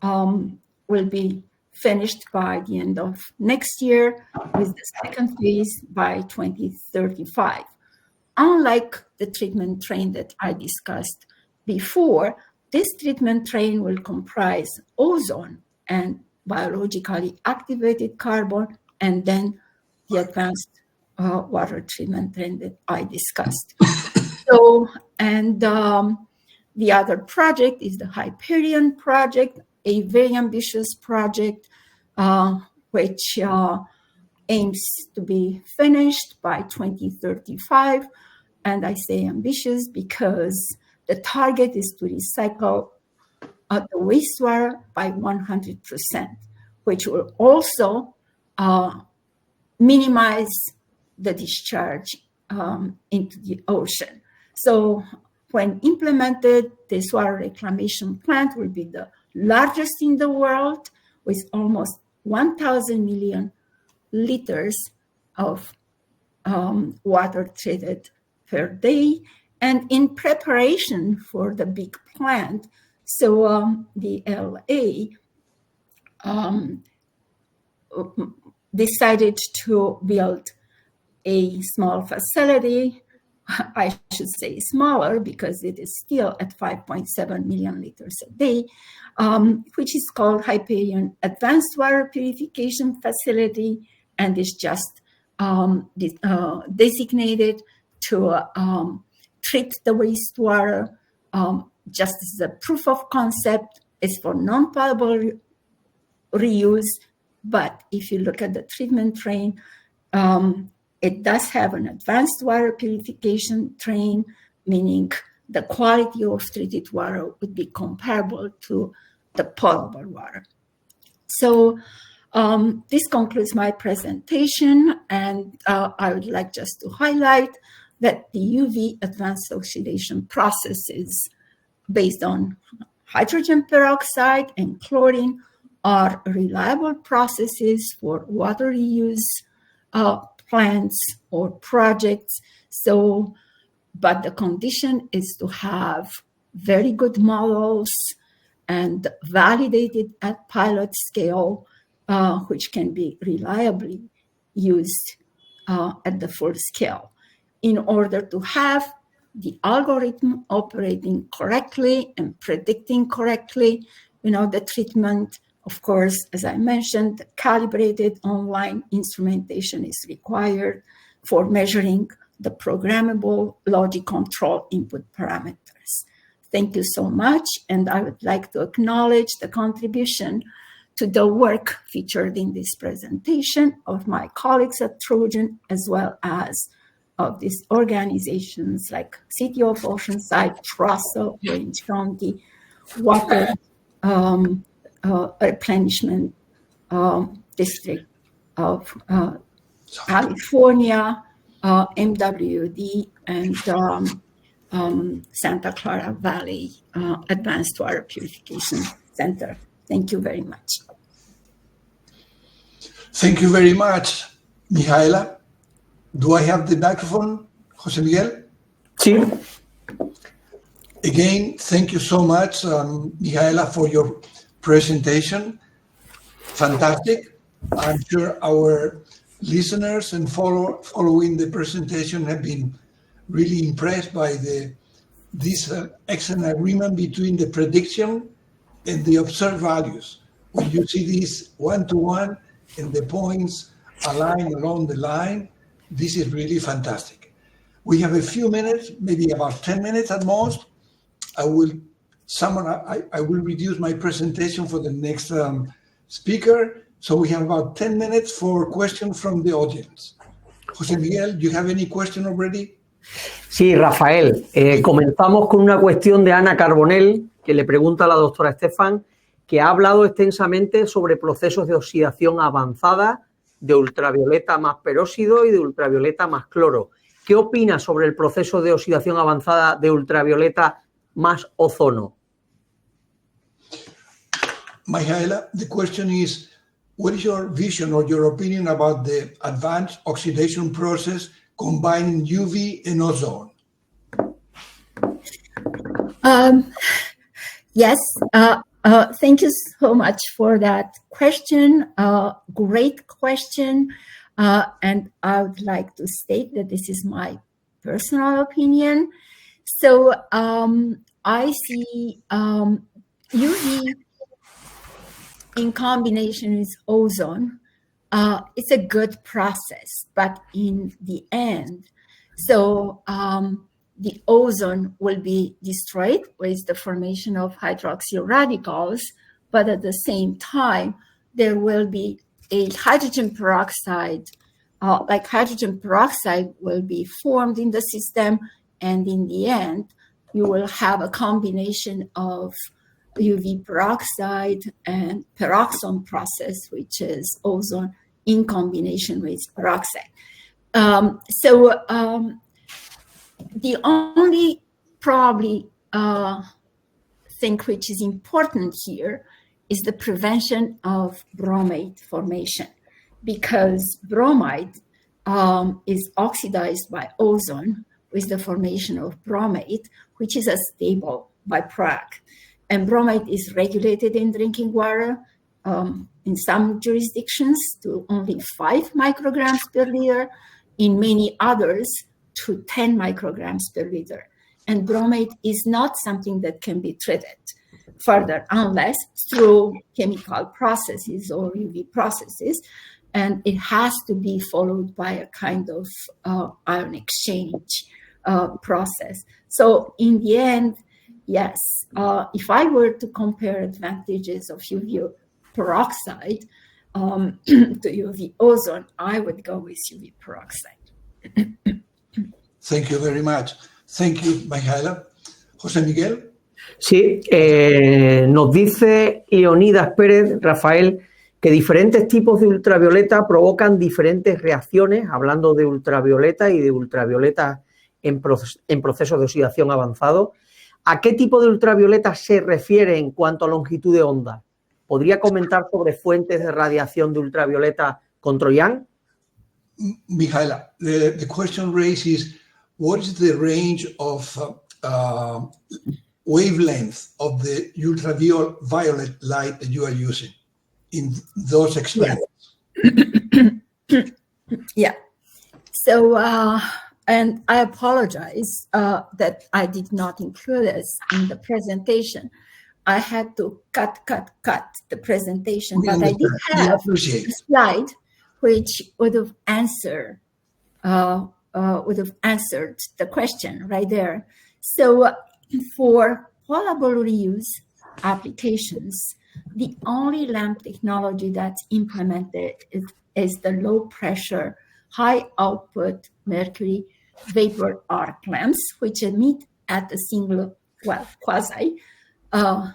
will be finished by the end of next year, with the second phase by 2035. Unlike the treatment train that I discussed before, this treatment train will comprise ozone and biologically activated carbon, and then the advanced water treatment train that I discussed. So, and the other project is the Hyperion project, a very ambitious project which aims to be finished by 2035. And I say ambitious because the target is to recycle the wastewater by 100%, which will also minimize the discharge into the ocean. So when implemented, this water reclamation plant will be the largest in the world, with almost 1,000 million liters of water treated per day. And in preparation for the big plant, so the LA decided to build a small facility. I should say smaller because it is still at 5.7 million liters a day, which is called Hyperion Advanced Water Purification Facility, and is just designated to treat the wastewater just as a proof of concept. It's for non-potable reuse, but if you look at the treatment train, it does have an advanced water purification train, meaning the quality of treated water would be comparable to the potable water. So this concludes my presentation, and I would like just to highlight that the UV advanced oxidation processes based on hydrogen peroxide and chlorine are reliable processes for water reuse plants or projects. So, but the condition is to have very good models and validated at pilot scale, which can be reliably used at the full scale. In order to have the algorithm operating correctly and predicting correctly, the treatment, of course, as I mentioned, calibrated online instrumentation is required for measuring the programmable logic control input parameters. Thank you so much, and I would like to acknowledge the contribution to the work featured in this presentation of my colleagues at Trojan, as well as of these organizations like City of Oceanside, Russell, Orange County, Water Replenishment District of California, MWD, and Santa Clara Valley Advanced Water Purification Center. Thank you very much. Thank you very much, Mijaela. Do I have the microphone, Jose Miguel? Sí. Again, thank you so much, Mijaela, for your presentation. Fantastic. I'm sure our listeners and following the presentation have been really impressed by this excellent agreement between the prediction and the observed values. When you see this one-to-one and the points align along the line, this is really fantastic. We have a few minutes, maybe about 10 minutes at most. I will reduce my presentation for the next speaker. So we have about 10 minutes for questions from the audience. José Miguel, do you have any question already? Sí, Rafael. Comenzamos con una cuestión de Ana Carbonell, que le pregunta a la doctora Estefan, que ha hablado extensamente sobre procesos de oxidación avanzada, de ultravioleta más peróxido y de ultravioleta más cloro. ¿Qué opina sobre el proceso de oxidación avanzada de ultravioleta más ozono? Mijaela, the question is, what is your vision or your opinion about the advanced oxidation process combining UV and ozone? Yes, thank you so much for that question. Great question. And I would like to state that this is my personal opinion. So I see UV in combination with ozone. It's a good process, but in the end, so the ozone will be destroyed with the formation of hydroxyl radicals, but at the same time, there will be a hydrogen peroxide, like hydrogen peroxide will be formed in the system, and in the end, you will have a combination of UV peroxide and peroxon process, which is ozone in combination with peroxide. The only probably thing which is important here is the prevention of bromide formation, because bromide is oxidized by ozone with the formation of bromate, which is a stable byproduct. And bromide is regulated in drinking water in some jurisdictions to only 5 micrograms per liter, in many others to 10 micrograms per liter. And bromate is not something that can be treated further unless through chemical processes or UV processes, and it has to be followed by a kind of ion exchange process. So in the end, yes, if I were to compare advantages of UV peroxide to UV ozone, I would go with UV peroxide. Thank you very much. Thank you, Michaela. José Miguel. Sí, nos dice Leonidas Pérez, Rafael, que diferentes tipos de ultravioleta provocan diferentes reacciones, hablando de ultravioleta y de ultravioleta en procesos de oxidación avanzado. ¿A qué tipo de ultravioleta se refiere en cuanto a longitud de onda? ¿Podría comentar sobre fuentes de radiación de ultravioleta con Troyan? Michaela, the question raised is, what is the range of wavelength of the ultraviolet light that you are using in those experiments? Yeah. So, and I apologize that I did not include this in the presentation. I had to cut the presentation, but I did have a slide which would have answered the question right there. So for potable reuse applications, the only lamp technology that's implemented is the low pressure, high output mercury vapor arc lamps, which emit at a quasi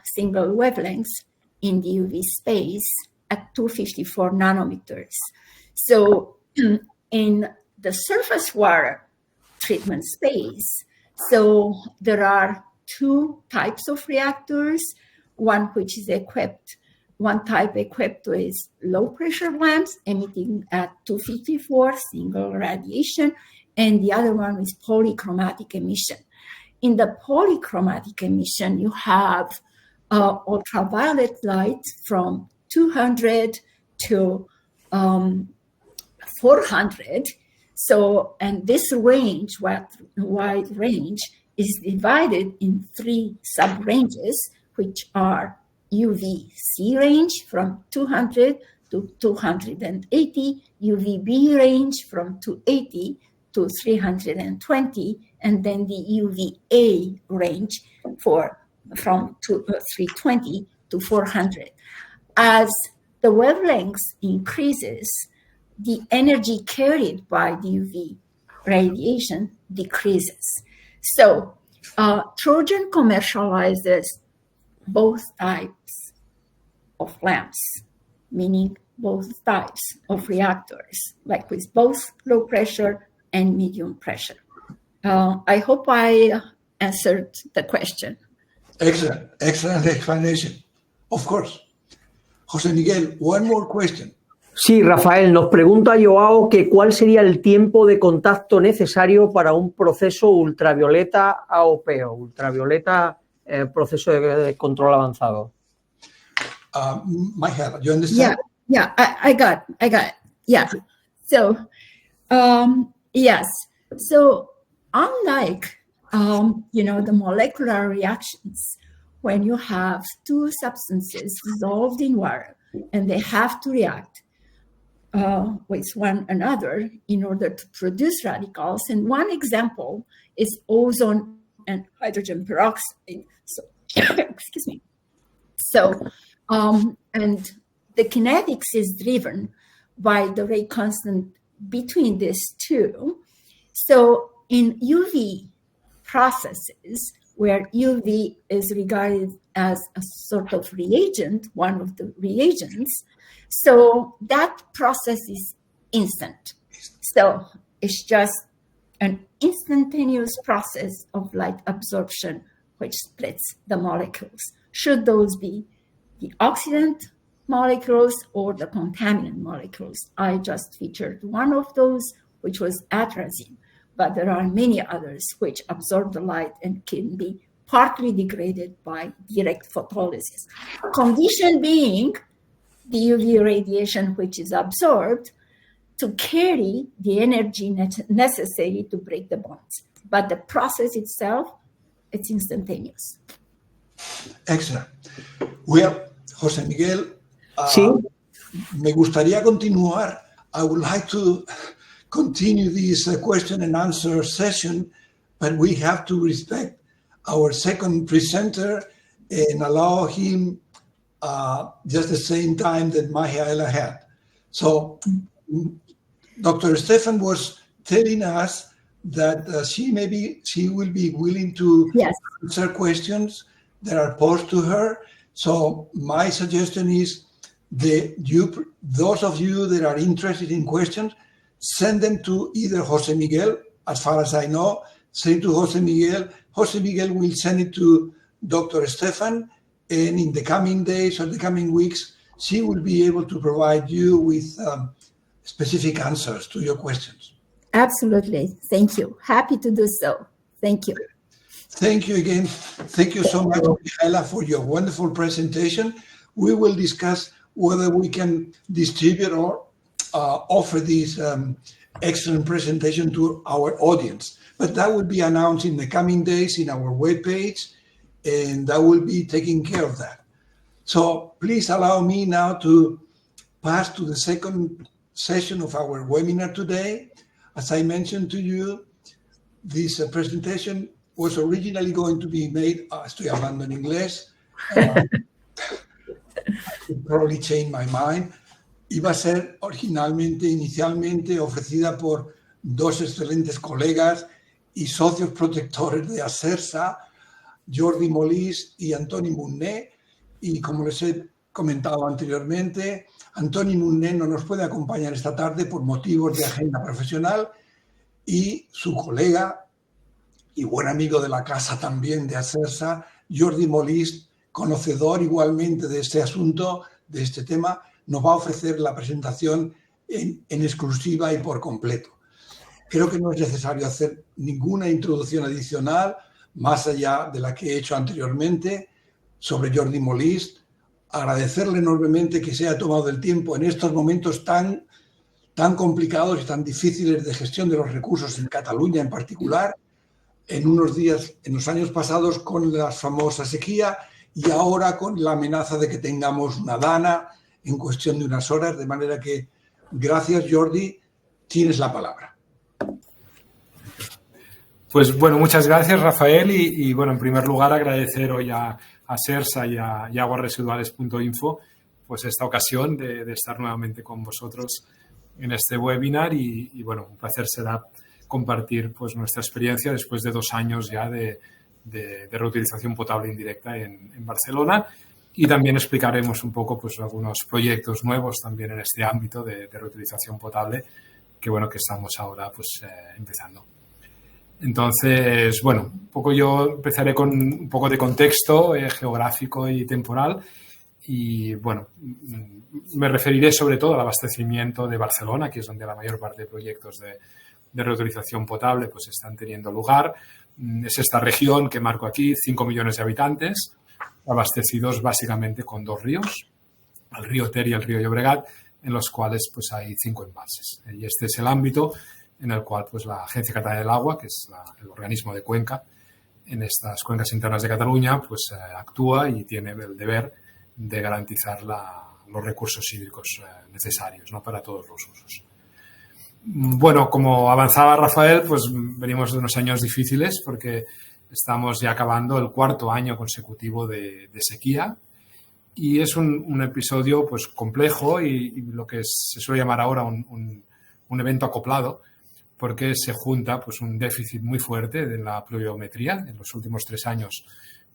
single wavelengths in the UV space at 254 nanometers. So in the surface water treatment space, so there are 2 types of reactors, one type equipped with low pressure lamps emitting at 254 single radiation, and the other one is polychromatic emission. In the polychromatic emission, you have ultraviolet light from 200 to 400. So, and this range, wide range, is divided in 3 sub-ranges, which are UVC range from 200 to 280, UVB range from 280 to 320, and then the UVA range from 320 to 400. As the wavelengths increases, the energy carried by the UV radiation decreases. So Trojan commercializes both types of lamps, meaning both types of reactors, like with both low pressure and medium pressure. I hope I answered the question. Excellent explanation. Of course. José Miguel, one more question. Sí, Rafael, nos pregunta Joao que cuál sería el tiempo de contacto necesario para un proceso ultravioleta AOP, o ultravioleta proceso de control avanzado. Michaela, you understand? Yeah, I got it. Yeah. So, yes. So, unlike, the molecular reactions, when you have 2 substances dissolved in water and they have to react with one another in order to produce radicals. And one example is ozone and hydrogen peroxide. So, excuse me. So, and the kinetics is driven by the rate constant between these two. So in UV processes, where UV is regarded as a sort of reagent, one of the reagents, so that process is instant. So it's just an instantaneous process of light absorption which splits the molecules. Should those be the oxidant molecules or the contaminant molecules? I just featured one of those, which was atrazine, but there are many others which absorb the light and can be partly degraded by direct photolysis. Condition being the UV radiation which is absorbed to carry the energy necessary to break the bonds. But the process itself, it's instantaneous. Excellent. Well, José Miguel, Sí. me gustaría continuar. I would like to continue this question and answer session, but we have to respect our second presenter and allow him just the same time that Mihaela had. So Dr. Stefan was telling us that she will be willing to answer questions that are posed to her. So my suggestion is those of you that are interested in questions, send them to either José Miguel. As far as I know, send to José Miguel. José Miguel will send it to Dr. Stefan, and in the coming days or the coming weeks, she will be able to provide you with specific answers to your questions. Absolutely. Thank you. Happy to do so. Thank you. Thank you again. Thank you so much, Mihaela, for your wonderful presentation. We will discuss whether we can distribute or offer this excellent presentation to our audience. But that will be announced in the coming days in our webpage, and that will be taking care of that. So please allow me now to pass to the second session of our webinar today. As I mentioned to you, this presentation was originally going to be made, estoy hablando en inglés, I could probably change my mind. Iba a ser inicialmente ofrecida por dos excelentes colegas y socios protectores de Acersa, Jordi Molist y Antoni Munné. Y como les he comentado anteriormente, Antoni Munné no nos puede acompañar esta tarde por motivos de agenda profesional, y su colega y buen amigo de la casa también de Acersa, Jordi Molist, conocedor igualmente de este asunto, de este tema, nos va a ofrecer la presentación en exclusiva y por completo. Creo que no es necesario hacer ninguna introducción adicional, más allá de la que he hecho anteriormente sobre Jordi Molist. Agradecerle enormemente que se haya tomado el tiempo en estos momentos tan complicados y tan difíciles de gestión de los recursos en Cataluña en particular, en unos días, en los años pasados con la famosa sequía y ahora con la amenaza de que tengamos una dana en cuestión de unas horas, de manera que gracias, Jordi, tienes la palabra. Pues bueno, muchas gracias, Rafael, y bueno, en primer lugar agradecer hoy a Acersa y a aguasresiduales.info pues esta ocasión de estar nuevamente con vosotros en este webinar y bueno, un placer será compartir pues nuestra experiencia después de 2 años ya de reutilización potable indirecta en Barcelona, y también explicaremos un poco pues algunos proyectos nuevos también en este ámbito de reutilización potable que bueno, que estamos ahora pues empezando. Entonces, bueno, un poco yo empezaré con un poco de contexto geográfico y temporal y, bueno, me referiré sobre todo al abastecimiento de Barcelona, que es donde la mayor parte de proyectos de reutilización potable pues están teniendo lugar. Es esta región que marco aquí, 5 millones de habitantes, abastecidos básicamente con 2 ríos, el río Ter y el río Llobregat, en los cuales pues hay 5 embalses. Y este es el ámbito en el cual pues la Agencia Catalana del Agua, que es el organismo de cuenca en estas cuencas internas de Cataluña, pues actúa y tiene el deber de garantizar los recursos hídricos necesarios, ¿no?, para todos los usos. Bueno, como avanzaba Rafael, pues venimos de unos años difíciles porque estamos ya acabando el 4º año consecutivo de sequía Y es un episodio pues complejo y lo que se suele llamar ahora un evento acoplado, porque se junta pues un déficit muy fuerte de la pluviometría. En los últimos 3 años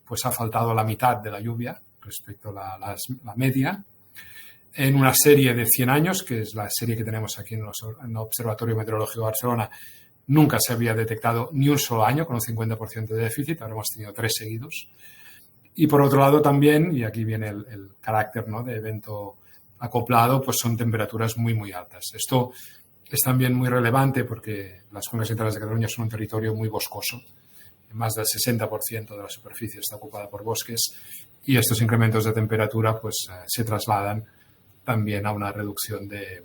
pues ha faltado la mitad de la lluvia respecto a la media. En una serie de 100 años, que es la serie que tenemos aquí en el Observatorio Meteorológico de Barcelona, nunca se había detectado ni un solo año con un 50% de déficit. Ahora hemos tenido 3 seguidos. Y por otro lado también, y aquí viene el carácter, ¿no?, de evento acoplado, pues son temperaturas muy, muy altas. Esto es también muy relevante porque las cuencas centrales de Cataluña son un territorio muy boscoso. Más del 60% de la superficie está ocupada por bosques y estos incrementos de temperatura pues se trasladan también a una reducción de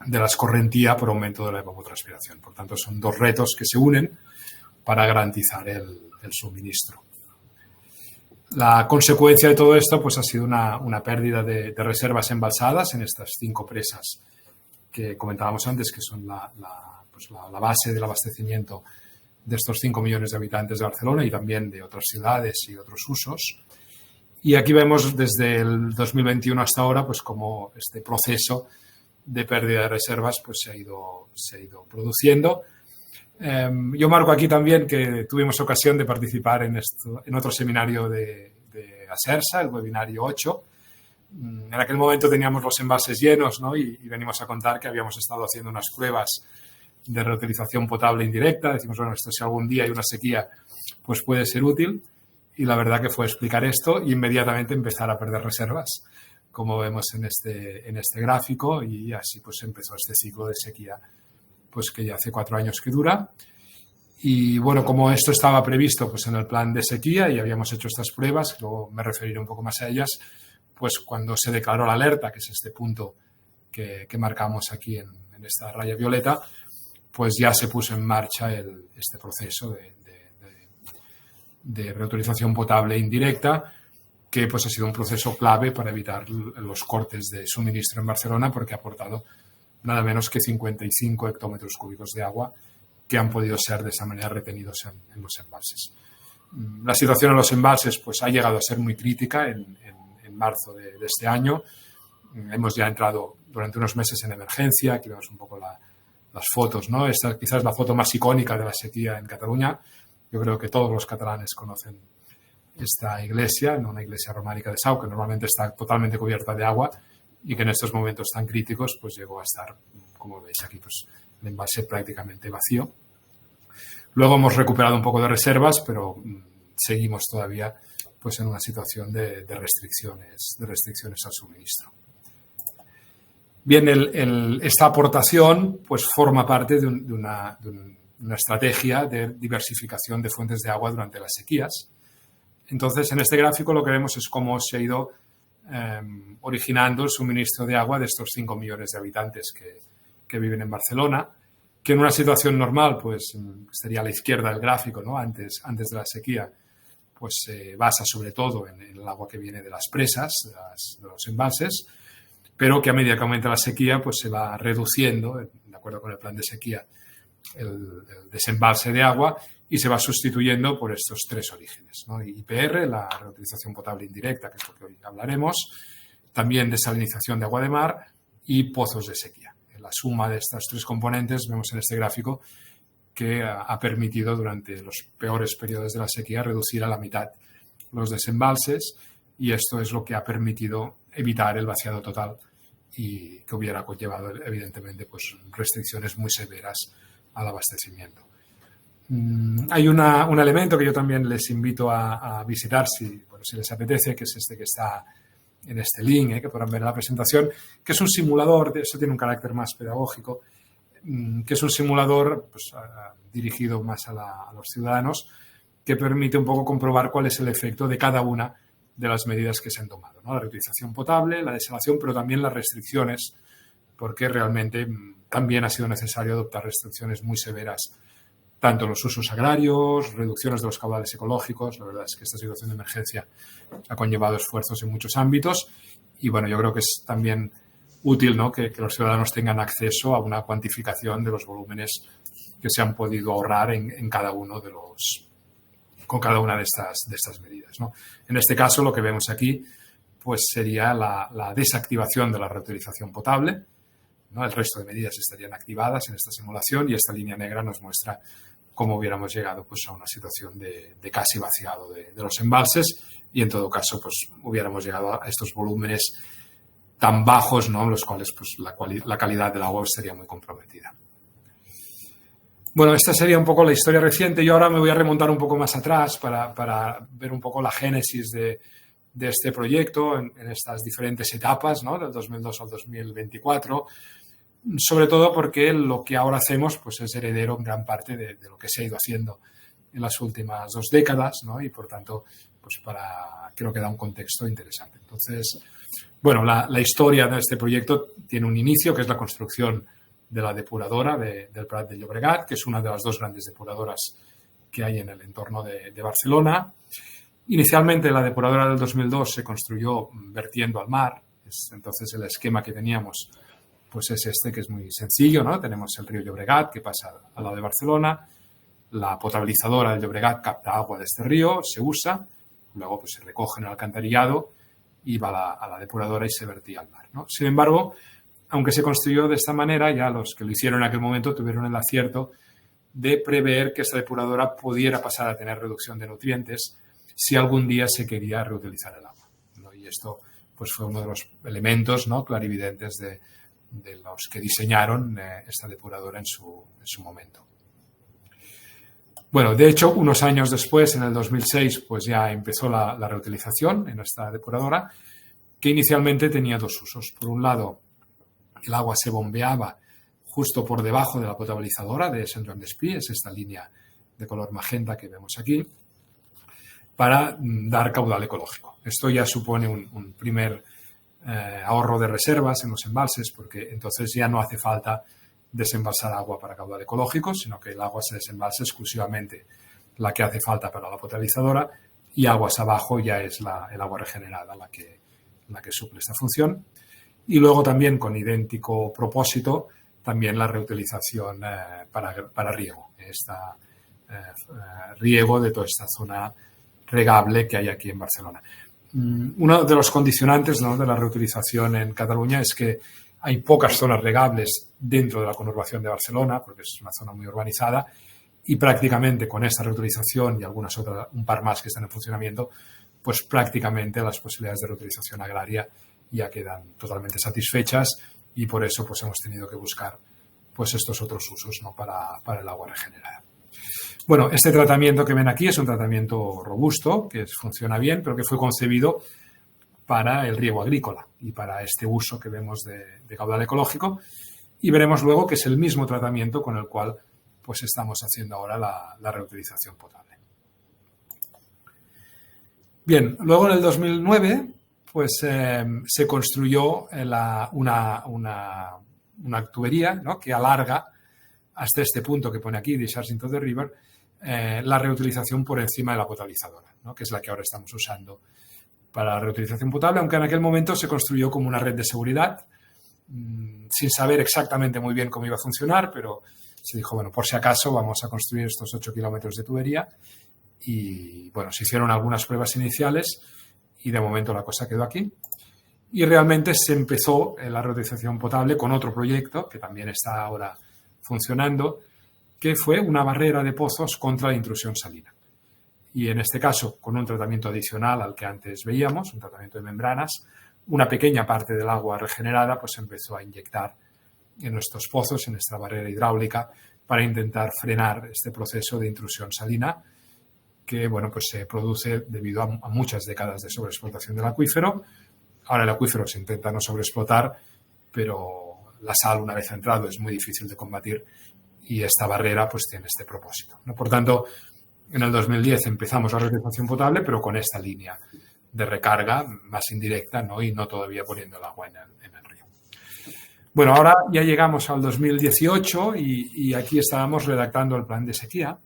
la escorrentía por aumento de la evapotranspiración. Por tanto, son 2 retos que se unen para garantizar el suministro. La consecuencia de todo esto pues ha sido una pérdida de reservas embalsadas en estas 5 presas que comentábamos antes, que son la base del abastecimiento de estos 5 millones de habitantes de Barcelona y también de otras ciudades y otros usos. Y aquí vemos desde el 2021 hasta ahora pues cómo este proceso de pérdida de reservas pues se ha ido produciendo. Yo marco aquí también que tuvimos ocasión de participar en otro seminario de Acersa, el webinario 8. En aquel momento teníamos los embalses llenos, ¿no? y venimos a contar que habíamos estado haciendo unas pruebas de reutilización potable indirecta. Decimos, bueno, esto si algún día hay una sequía, pues puede ser útil. Y la verdad que fue explicar esto y inmediatamente empezar a perder reservas, como vemos en este gráfico, y así pues empezó este ciclo de sequía pues que ya hace 4 años que dura. Y bueno, como esto estaba previsto pues en el plan de sequía y habíamos hecho estas pruebas, luego me referiré un poco más a ellas, pues cuando se declaró la alerta, que es este punto que marcamos aquí en esta raya violeta, pues ya se puso en marcha este proceso de reutilización potable indirecta, que pues ha sido un proceso clave para evitar los cortes de suministro en Barcelona, porque ha aportado nada menos que 55 hectómetros cúbicos de agua que han podido ser de esa manera retenidos en los embalses. La situación en los embalses pues ha llegado a ser muy crítica en marzo de este año. Hemos ya entrado durante unos meses en emergencia. Aquí vemos un poco las fotos, ¿no? Esta quizás es la foto más icónica de la sequía en Cataluña. Yo creo que todos los catalanes conocen esta iglesia, ¿no? Una iglesia románica de Sau, que normalmente está totalmente cubierta de agua y que en estos momentos tan críticos pues llegó a estar, como veis aquí, pues el embalse prácticamente vacío. Luego hemos recuperado un poco de reservas, pero seguimos todavía pues en una situación de restricciones al suministro. Bien, esta aportación pues forma parte de una estrategia de diversificación de fuentes de agua durante las sequías. Entonces, en este gráfico lo que vemos es cómo se ha ido originando el suministro de agua de estos 5 millones de habitantes que viven en Barcelona, que en una situación normal pues estaría a la izquierda del gráfico, ¿no? Antes de la sequía, pues se basa sobre todo en el agua que viene de las presas, de los embalses, pero que a medida que aumenta la sequía pues se va reduciendo, de acuerdo con el plan de sequía, el desembalse de agua y se va sustituyendo por estos 3 orígenes, ¿no? IPR, la reutilización potable indirecta, que es lo que hoy hablaremos, también desalinización de agua de mar y pozos de sequía. La suma de estas 3 componentes, vemos en este gráfico, que ha permitido durante los peores periodos de la sequía reducir a la mitad los desembalses, y esto es lo que ha permitido evitar el vaciado total y que hubiera conllevado evidentemente pues restricciones muy severas al abastecimiento. Hay un elemento que yo también les invito a visitar si les apetece, que es este que está en este link, que podrán ver en la presentación, que es un simulador, eso tiene un carácter más pedagógico, que es un simulador pues, dirigido más a los ciudadanos, que permite un poco comprobar cuál es el efecto de cada una de las medidas que se han tomado, ¿no? La reutilización potable, la desalación, pero también las restricciones, porque realmente también ha sido necesario adoptar restricciones muy severas, tanto en los usos agrarios, reducciones de los caudales ecológicos. La verdad es que esta situación de emergencia ha conllevado esfuerzos en muchos ámbitos y, bueno, yo creo que es también útil, ¿no?, que los ciudadanos tengan acceso a una cuantificación de los volúmenes que se han podido ahorrar en cada uno con cada una de estas medidas, ¿no? En este caso, lo que vemos aquí pues sería la desactivación de la reutilización potable, ¿no? El resto de medidas estarían activadas en esta simulación y esta línea negra nos muestra cómo hubiéramos llegado pues, a una situación de casi vaciado de los embalses y en todo caso pues, hubiéramos llegado a estos volúmenes tan bajos, ¿no? En los cuales pues, la calidad del agua estaría muy comprometida. Bueno, esta sería un poco la historia reciente. Yo ahora me voy a remontar un poco más atrás para ver un poco la génesis de este proyecto en estas diferentes etapas, ¿no? Del 2002 al 2024, sobre todo porque lo que ahora hacemos pues, es heredero en gran parte de lo que se ha ido haciendo en las últimas 2 décadas, ¿no? Y por tanto, pues creo que da un contexto interesante. Entonces, bueno, la historia de este proyecto tiene un inicio, que es la construcción de la depuradora del Prat de Llobregat, que es una de las 2 grandes depuradoras que hay en el entorno de Barcelona. Inicialmente la depuradora del 2002 se construyó vertiendo al mar, entonces el esquema que teníamos pues es este, que es muy sencillo, ¿no? Tenemos el río Llobregat que pasa al lado de Barcelona, la potabilizadora del Llobregat capta agua de este río, se usa, luego pues se recoge en el alcantarillado y va a la depuradora y se vertía al mar, ¿no? Sin embargo, aunque se construyó de esta manera, ya los que lo hicieron en aquel momento tuvieron el acierto de prever que esta depuradora pudiera pasar a tener reducción de nutrientes si algún día se quería reutilizar el agua, ¿no? Y esto pues, fue uno de los elementos, ¿no? clarividentes de los que diseñaron esta depuradora en su momento. Bueno, de hecho, unos años después, en el 2006, pues ya empezó la reutilización en esta depuradora, que inicialmente tenía 2 usos. Por un lado, el agua se bombeaba justo por debajo de la potabilizadora de Saint-Jean-d'Espí, es esta línea de color magenta que vemos aquí, para dar caudal ecológico. Esto ya supone un primer ahorro de reservas en los embalses, porque entonces ya no hace falta desembalsar agua para caudal ecológico, sino que el agua se desembalsa exclusivamente la que hace falta para la potabilizadora y aguas abajo ya es el agua regenerada la que suple esta función. Y luego también con idéntico propósito, también la reutilización para riego, riego de toda esta zona regable que hay aquí en Barcelona. Uno de los condicionantes, ¿no? de la reutilización en Cataluña es que hay pocas zonas regables dentro de la conurbación de Barcelona, porque es una zona muy urbanizada, y prácticamente con esta reutilización y algunas otras, un par más que están en funcionamiento, pues prácticamente las posibilidades de reutilización agraria ya quedan totalmente satisfechas y por eso pues hemos tenido que buscar pues estos otros usos, ¿no? para el agua regenerada. Bueno, este tratamiento que ven aquí es un tratamiento robusto, que funciona bien, pero que fue concebido para el riego agrícola y para este uso que vemos de caudal ecológico. Y veremos luego que es el mismo tratamiento con el cual pues estamos haciendo ahora la reutilización potable. Bien, luego en el 2009 pues se construyó una tubería, ¿no? que alarga hasta este punto que pone aquí, Discharge into the River, la reutilización por encima de la potabilizadora, ¿no? que es la que ahora estamos usando para la reutilización potable, aunque en aquel momento se construyó como una red de seguridad, sin saber exactamente muy bien cómo iba a funcionar, pero se dijo, bueno, por si acaso vamos a construir estos 8 kilómetros de tubería y, bueno, se hicieron algunas pruebas iniciales y de momento la cosa quedó aquí. Y realmente se empezó la reutilización potable con otro proyecto que también está ahora funcionando, que fue una barrera de pozos contra la intrusión salina. Y en este caso, con un tratamiento adicional al que antes veíamos, un tratamiento de membranas, una pequeña parte del agua regenerada pues empezó a inyectar en nuestros pozos, en nuestra barrera hidráulica, para intentar frenar este proceso de intrusión salina que, bueno, pues se produce debido a muchas décadas de sobreexplotación del acuífero. Ahora el acuífero se intenta no sobreexplotar, pero la sal, una vez entrado, es muy difícil de combatir y esta barrera pues tiene este propósito, ¿no? Por tanto, en el 2010 empezamos la reutilización potable, pero con esta línea de recarga más indirecta, ¿no? Y no todavía poniendo el agua en el río. Bueno, ahora ya llegamos al 2018 y aquí estábamos redactando el plan de sequía.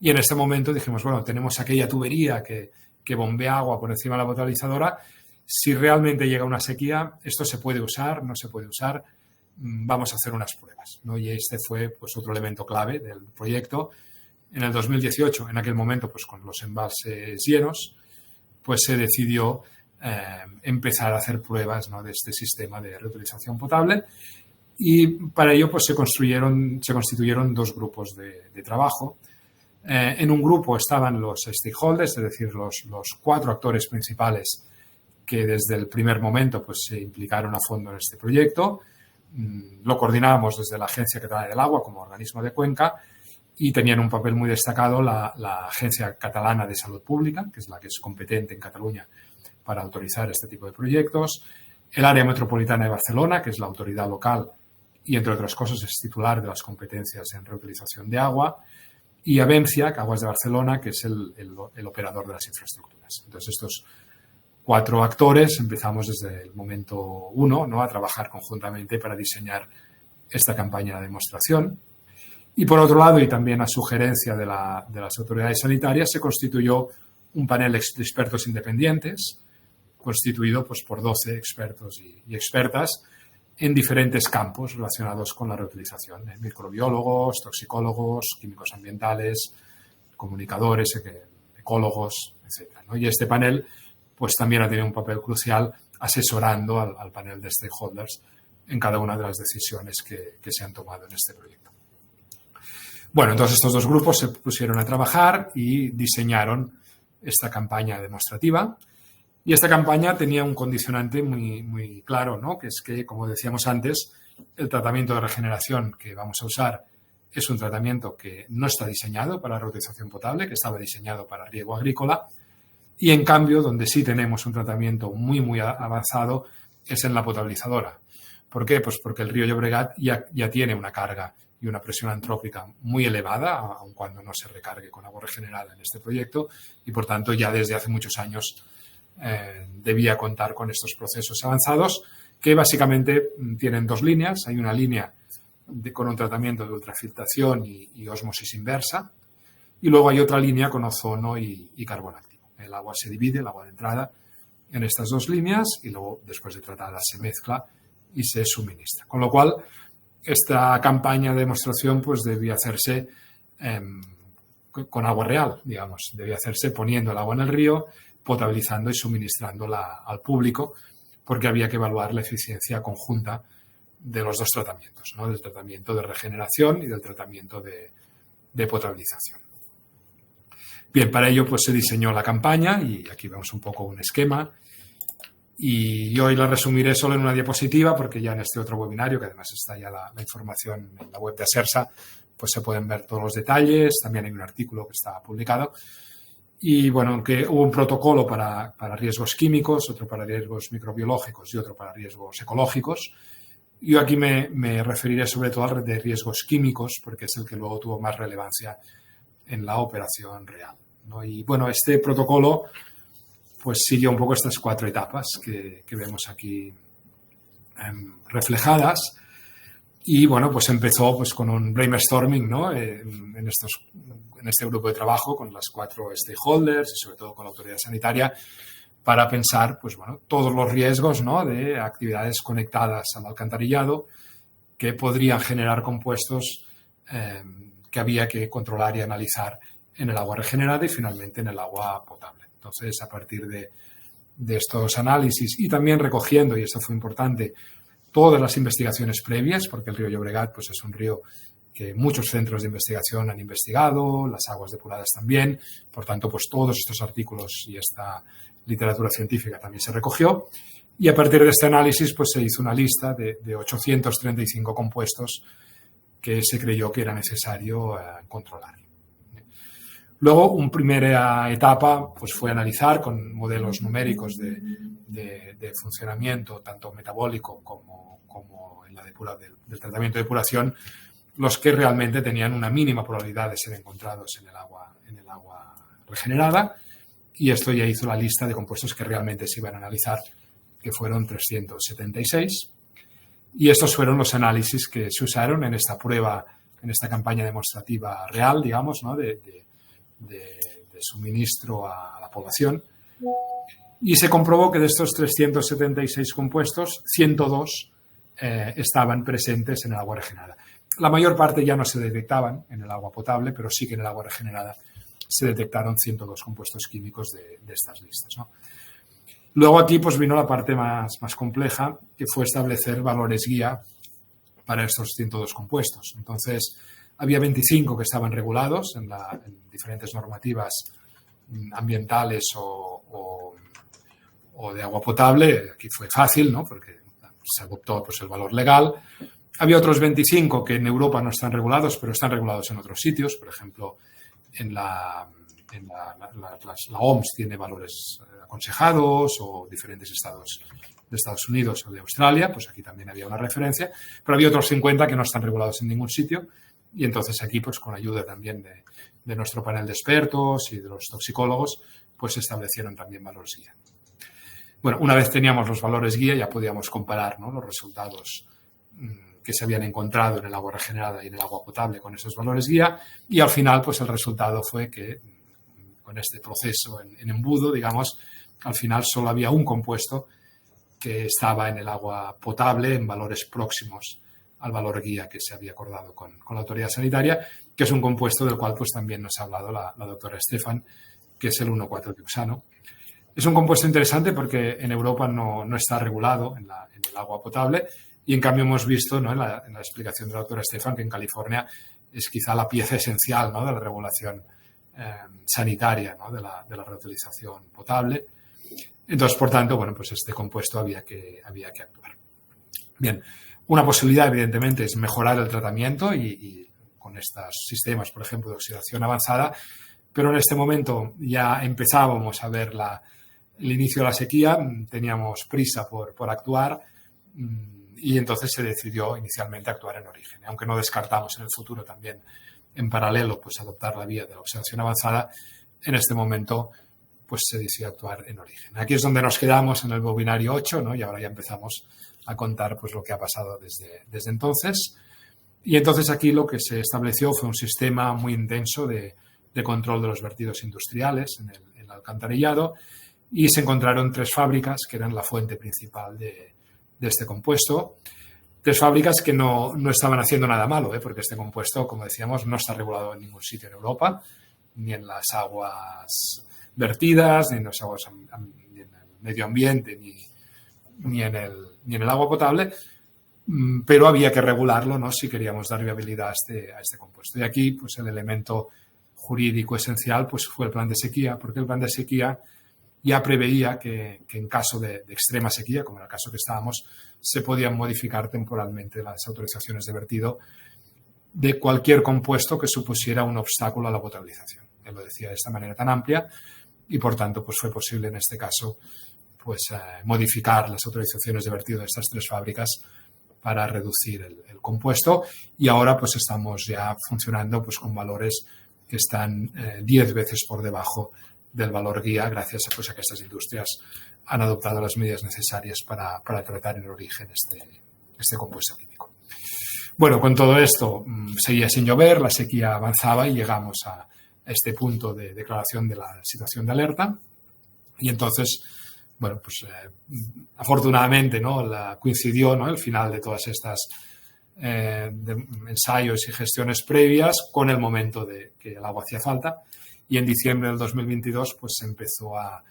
Y en este momento dijimos, bueno, tenemos aquella tubería que bombea agua por encima de la potabilizadora. Si realmente llega una sequía, esto se puede usar, no se puede usar, vamos a hacer unas pruebas, ¿no? Y este fue pues otro elemento clave del proyecto. En el 2018, en aquel momento, pues con los embalses llenos, pues se decidió empezar a hacer pruebas, ¿no?, de este sistema de reutilización potable. Y para ello pues, se constituyeron dos grupos de trabajo. En un grupo estaban los stakeholders, es decir, los 4 actores principales que desde el primer momento pues, se implicaron a fondo en este proyecto. Lo coordinábamos desde la Agencia Catalana del Agua como organismo de cuenca y tenían un papel muy destacado la Agencia Catalana de Salud Pública, que es la que es competente en Cataluña para autorizar este tipo de proyectos, el Área Metropolitana de Barcelona, que es la autoridad local y, entre otras cosas, es titular de las competencias en reutilización de agua, y Avencia, Aguas de Barcelona, que es el operador de las infraestructuras. Entonces, estos 4 actores empezamos desde el momento 1, ¿no?, a trabajar conjuntamente para diseñar esta campaña de demostración. Y por otro lado, y también a sugerencia de las autoridades sanitarias, se constituyó un panel de expertos independientes, constituido pues, por 12 expertos y expertas en diferentes campos relacionados con la reutilización. Microbiólogos, toxicólogos, químicos ambientales, comunicadores, ecólogos, etc., ¿no? Y este panel pues, también ha tenido un papel crucial asesorando al panel de stakeholders en cada una de las decisiones que se han tomado en este proyecto. Bueno, entonces estos dos grupos se pusieron a trabajar y diseñaron esta campaña demostrativa. Y esta campaña tenía un condicionante muy, muy claro, ¿no?, que es que, como decíamos antes, el tratamiento de regeneración que vamos a usar es un tratamiento que no está diseñado para reutilización potable, que estaba diseñado para riego agrícola. Y, en cambio, donde sí tenemos un tratamiento muy, muy avanzado es en la potabilizadora. ¿Por qué? Pues porque el río Llobregat ya tiene una carga y una presión antrópica muy elevada, aun cuando no se recargue con agua regenerada en este proyecto, y, por tanto, ya desde hace muchos años debía contar con estos procesos avanzados que básicamente tienen 2 líneas. Hay una línea con un tratamiento de ultrafiltración y ósmosis inversa, y luego hay otra línea con ozono y carbón activo. El agua se divide, el agua de entrada, en estas 2 líneas y luego, después de tratada, se mezcla y se suministra. Con lo cual, esta campaña de demostración pues, debía hacerse con agua real, digamos. Debía hacerse poniendo el agua en el río, potabilizando y suministrándola al público, porque había que evaluar la eficiencia conjunta de los 2 tratamientos, ¿no?, del tratamiento de regeneración y del tratamiento de potabilización. Bien, para ello pues, se diseñó la campaña y aquí vemos un poco un esquema. Y hoy la resumiré solo en una diapositiva porque ya en este otro webinario, que además está ya la información en la web de Asersa, pues se pueden ver todos los detalles. También hay un artículo que está publicado. Y bueno, aunque hubo un protocolo para riesgos químicos, otro para riesgos microbiológicos y otro para riesgos ecológicos, yo aquí me referiré sobre todo al de riesgos químicos porque es el que luego tuvo más relevancia en la operación real, ¿no? Y bueno, este protocolo pues sigue un poco estas 4 etapas que vemos aquí reflejadas. Y bueno, pues empezó pues, con un brainstorming, ¿no?, en este grupo de trabajo con las 4 stakeholders y sobre todo con la autoridad sanitaria para pensar pues, bueno, todos los riesgos, ¿no?, de actividades conectadas al alcantarillado que podrían generar compuestos que había que controlar y analizar en el agua regenerada y finalmente en el agua potable. Entonces, a partir de estos análisis y también recogiendo, y esto fue importante, todas las investigaciones previas, porque el río Llobregat pues, es un río que muchos centros de investigación han investigado, las aguas depuradas también, por tanto, pues todos estos artículos y esta literatura científica también se recogió. Y a partir de este análisis pues, se hizo una lista de 835 compuestos que se creyó que era necesario controlar. Luego, una primera etapa pues, fue analizar con modelos numéricos de funcionamiento, tanto metabólico como en la del tratamiento de depuración, los que realmente tenían una mínima probabilidad de ser encontrados en el agua regenerada. Y esto ya hizo la lista de compuestos que realmente se iban a analizar, que fueron 376. Y estos fueron los análisis que se usaron en esta prueba, en esta campaña demostrativa real, digamos, ¿no?, de suministro a la población. Y se comprobó que de estos 376 compuestos, 102 estaban presentes en el agua regenerada. La mayor parte ya no se detectaban en el agua potable, pero sí que en el agua regenerada se detectaron 102 compuestos químicos de estas listas, ¿no? Luego aquí pues vino la parte más compleja, que fue establecer valores guía para estos 102 compuestos. Entonces, había 25 que estaban regulados en diferentes normativas ambientales o de agua potable. Aquí fue fácil, ¿no? Porque se adoptó pues, el valor legal. Había otros 25 que en Europa no están regulados, pero están regulados en otros sitios. Por ejemplo, la OMS tiene valores aconsejados, o diferentes estados de Estados Unidos o de Australia, pues aquí también había una referencia, pero había otros 50 que no están regulados en ningún sitio, y entonces aquí, pues con ayuda también de nuestro panel de expertos y de los toxicólogos, pues se establecieron también valores guía. Bueno, una vez teníamos los valores guía, ya podíamos comparar, ¿no?, los resultados que se habían encontrado en el agua regenerada y en el agua potable con esos valores guía, y al final, pues el resultado fue que con este proceso en embudo, digamos, al final solo había un compuesto que estaba en el agua potable en valores próximos al valor guía que se había acordado con la autoridad sanitaria, que es un compuesto del cual pues también nos ha hablado la doctora Estefan, que es el 1,4-dioxano. Es un compuesto interesante porque en Europa no está regulado en el agua potable, y en cambio hemos visto, ¿no?, en la explicación de la doctora Estefan, que en California es quizá la pieza esencial, ¿no?, de la regulación sanitaria, ¿no?, de la reutilización potable. Entonces, por tanto, bueno, pues este compuesto había que actuar. Bien, una posibilidad, evidentemente, es mejorar el tratamiento y con estos sistemas, por ejemplo, de oxidación avanzada, pero en este momento ya empezábamos a ver el inicio de la sequía, teníamos prisa por actuar, y entonces se decidió inicialmente actuar en origen. Aunque no descartamos en el futuro también, en paralelo, pues adoptar la vía de la oxidación avanzada, en este momento pues se decidió actuar en origen. Aquí es donde nos quedamos en el bobinario 8, ¿no? Y ahora ya empezamos a contar pues lo que ha pasado desde entonces. Y entonces aquí lo que se estableció fue un sistema muy intenso de control de los vertidos industriales en el alcantarillado, y se encontraron 3 fábricas que eran la fuente principal de este compuesto. 3 fábricas que no estaban haciendo nada malo, porque este compuesto, como decíamos, no está regulado en ningún sitio en Europa, ni en las aguas vertidas, ni en las aguas, ni en el medio ambiente, ni en el agua potable, pero había que regularlo, ¿no?, si queríamos dar viabilidad a este compuesto. Y aquí, pues el elemento jurídico esencial pues fue el plan de sequía, porque el plan de sequía ya preveía que en caso de extrema sequía, como en el caso que estábamos, se podían modificar temporalmente las autorizaciones de vertido de cualquier compuesto que supusiera un obstáculo a la potabilización. Él lo decía de esta manera tan amplia, y por tanto pues fue posible en este caso pues modificar las autorizaciones de vertido de estas 3 fábricas para reducir el compuesto, y ahora pues estamos ya funcionando pues con valores que están 10 veces por debajo del valor guía, gracias a que estas industrias han adoptado las medidas necesarias para tratar en origen este compuesto químico. Bueno, con todo esto seguía sin llover, la sequía avanzaba y llegamos a este punto de declaración de la situación de alerta, y entonces, bueno, pues afortunadamente, ¿no?, coincidió, ¿no?, el final de todas estas ensayos y gestiones previas con el momento de que el agua hacía falta, y en diciembre del 2022 pues se empezó a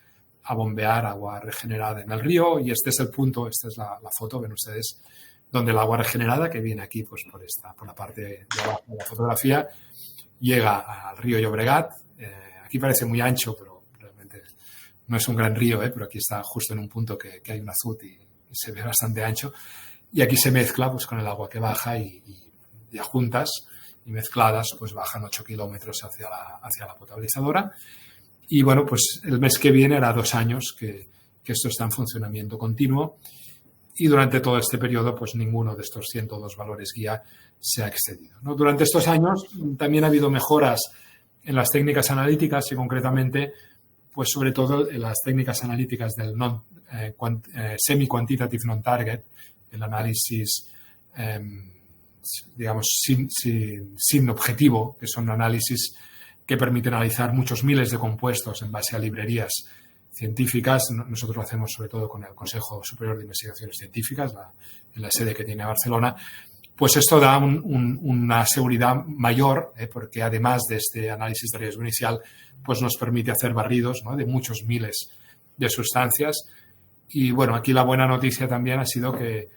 bombear agua regenerada en el río, y este es el punto, esta es la foto, ven ustedes, donde el agua regenerada, que viene aquí pues por la parte de abajo de la fotografía, llega al río Llobregat. Aquí parece muy ancho, pero realmente no es un gran río, pero aquí está justo en un punto que hay un azud y se ve bastante ancho, y aquí se mezcla pues con el agua que baja, y ya juntas y mezcladas pues bajan 8 kilómetros hacia la potabilizadora. Y bueno, pues el mes que viene hará 2 años que esto está en funcionamiento continuo, y durante todo este periodo pues ninguno de estos 102 valores guía se ha excedido, ¿no? Durante estos años también ha habido mejoras en las técnicas analíticas, y concretamente pues sobre todo en las técnicas analíticas del semi-quantitative non-target, el análisis digamos sin objetivo, que son análisis que permiten analizar muchos miles de compuestos en base a librerías científicas. Nosotros lo hacemos sobre todo con el Consejo Superior de Investigaciones Científicas, en la sede que tiene Barcelona. Pues esto da una seguridad mayor, porque además de este análisis de riesgo inicial, pues nos permite hacer barridos, ¿no?, de muchos miles de sustancias, Y bueno, aquí la buena noticia también ha sido que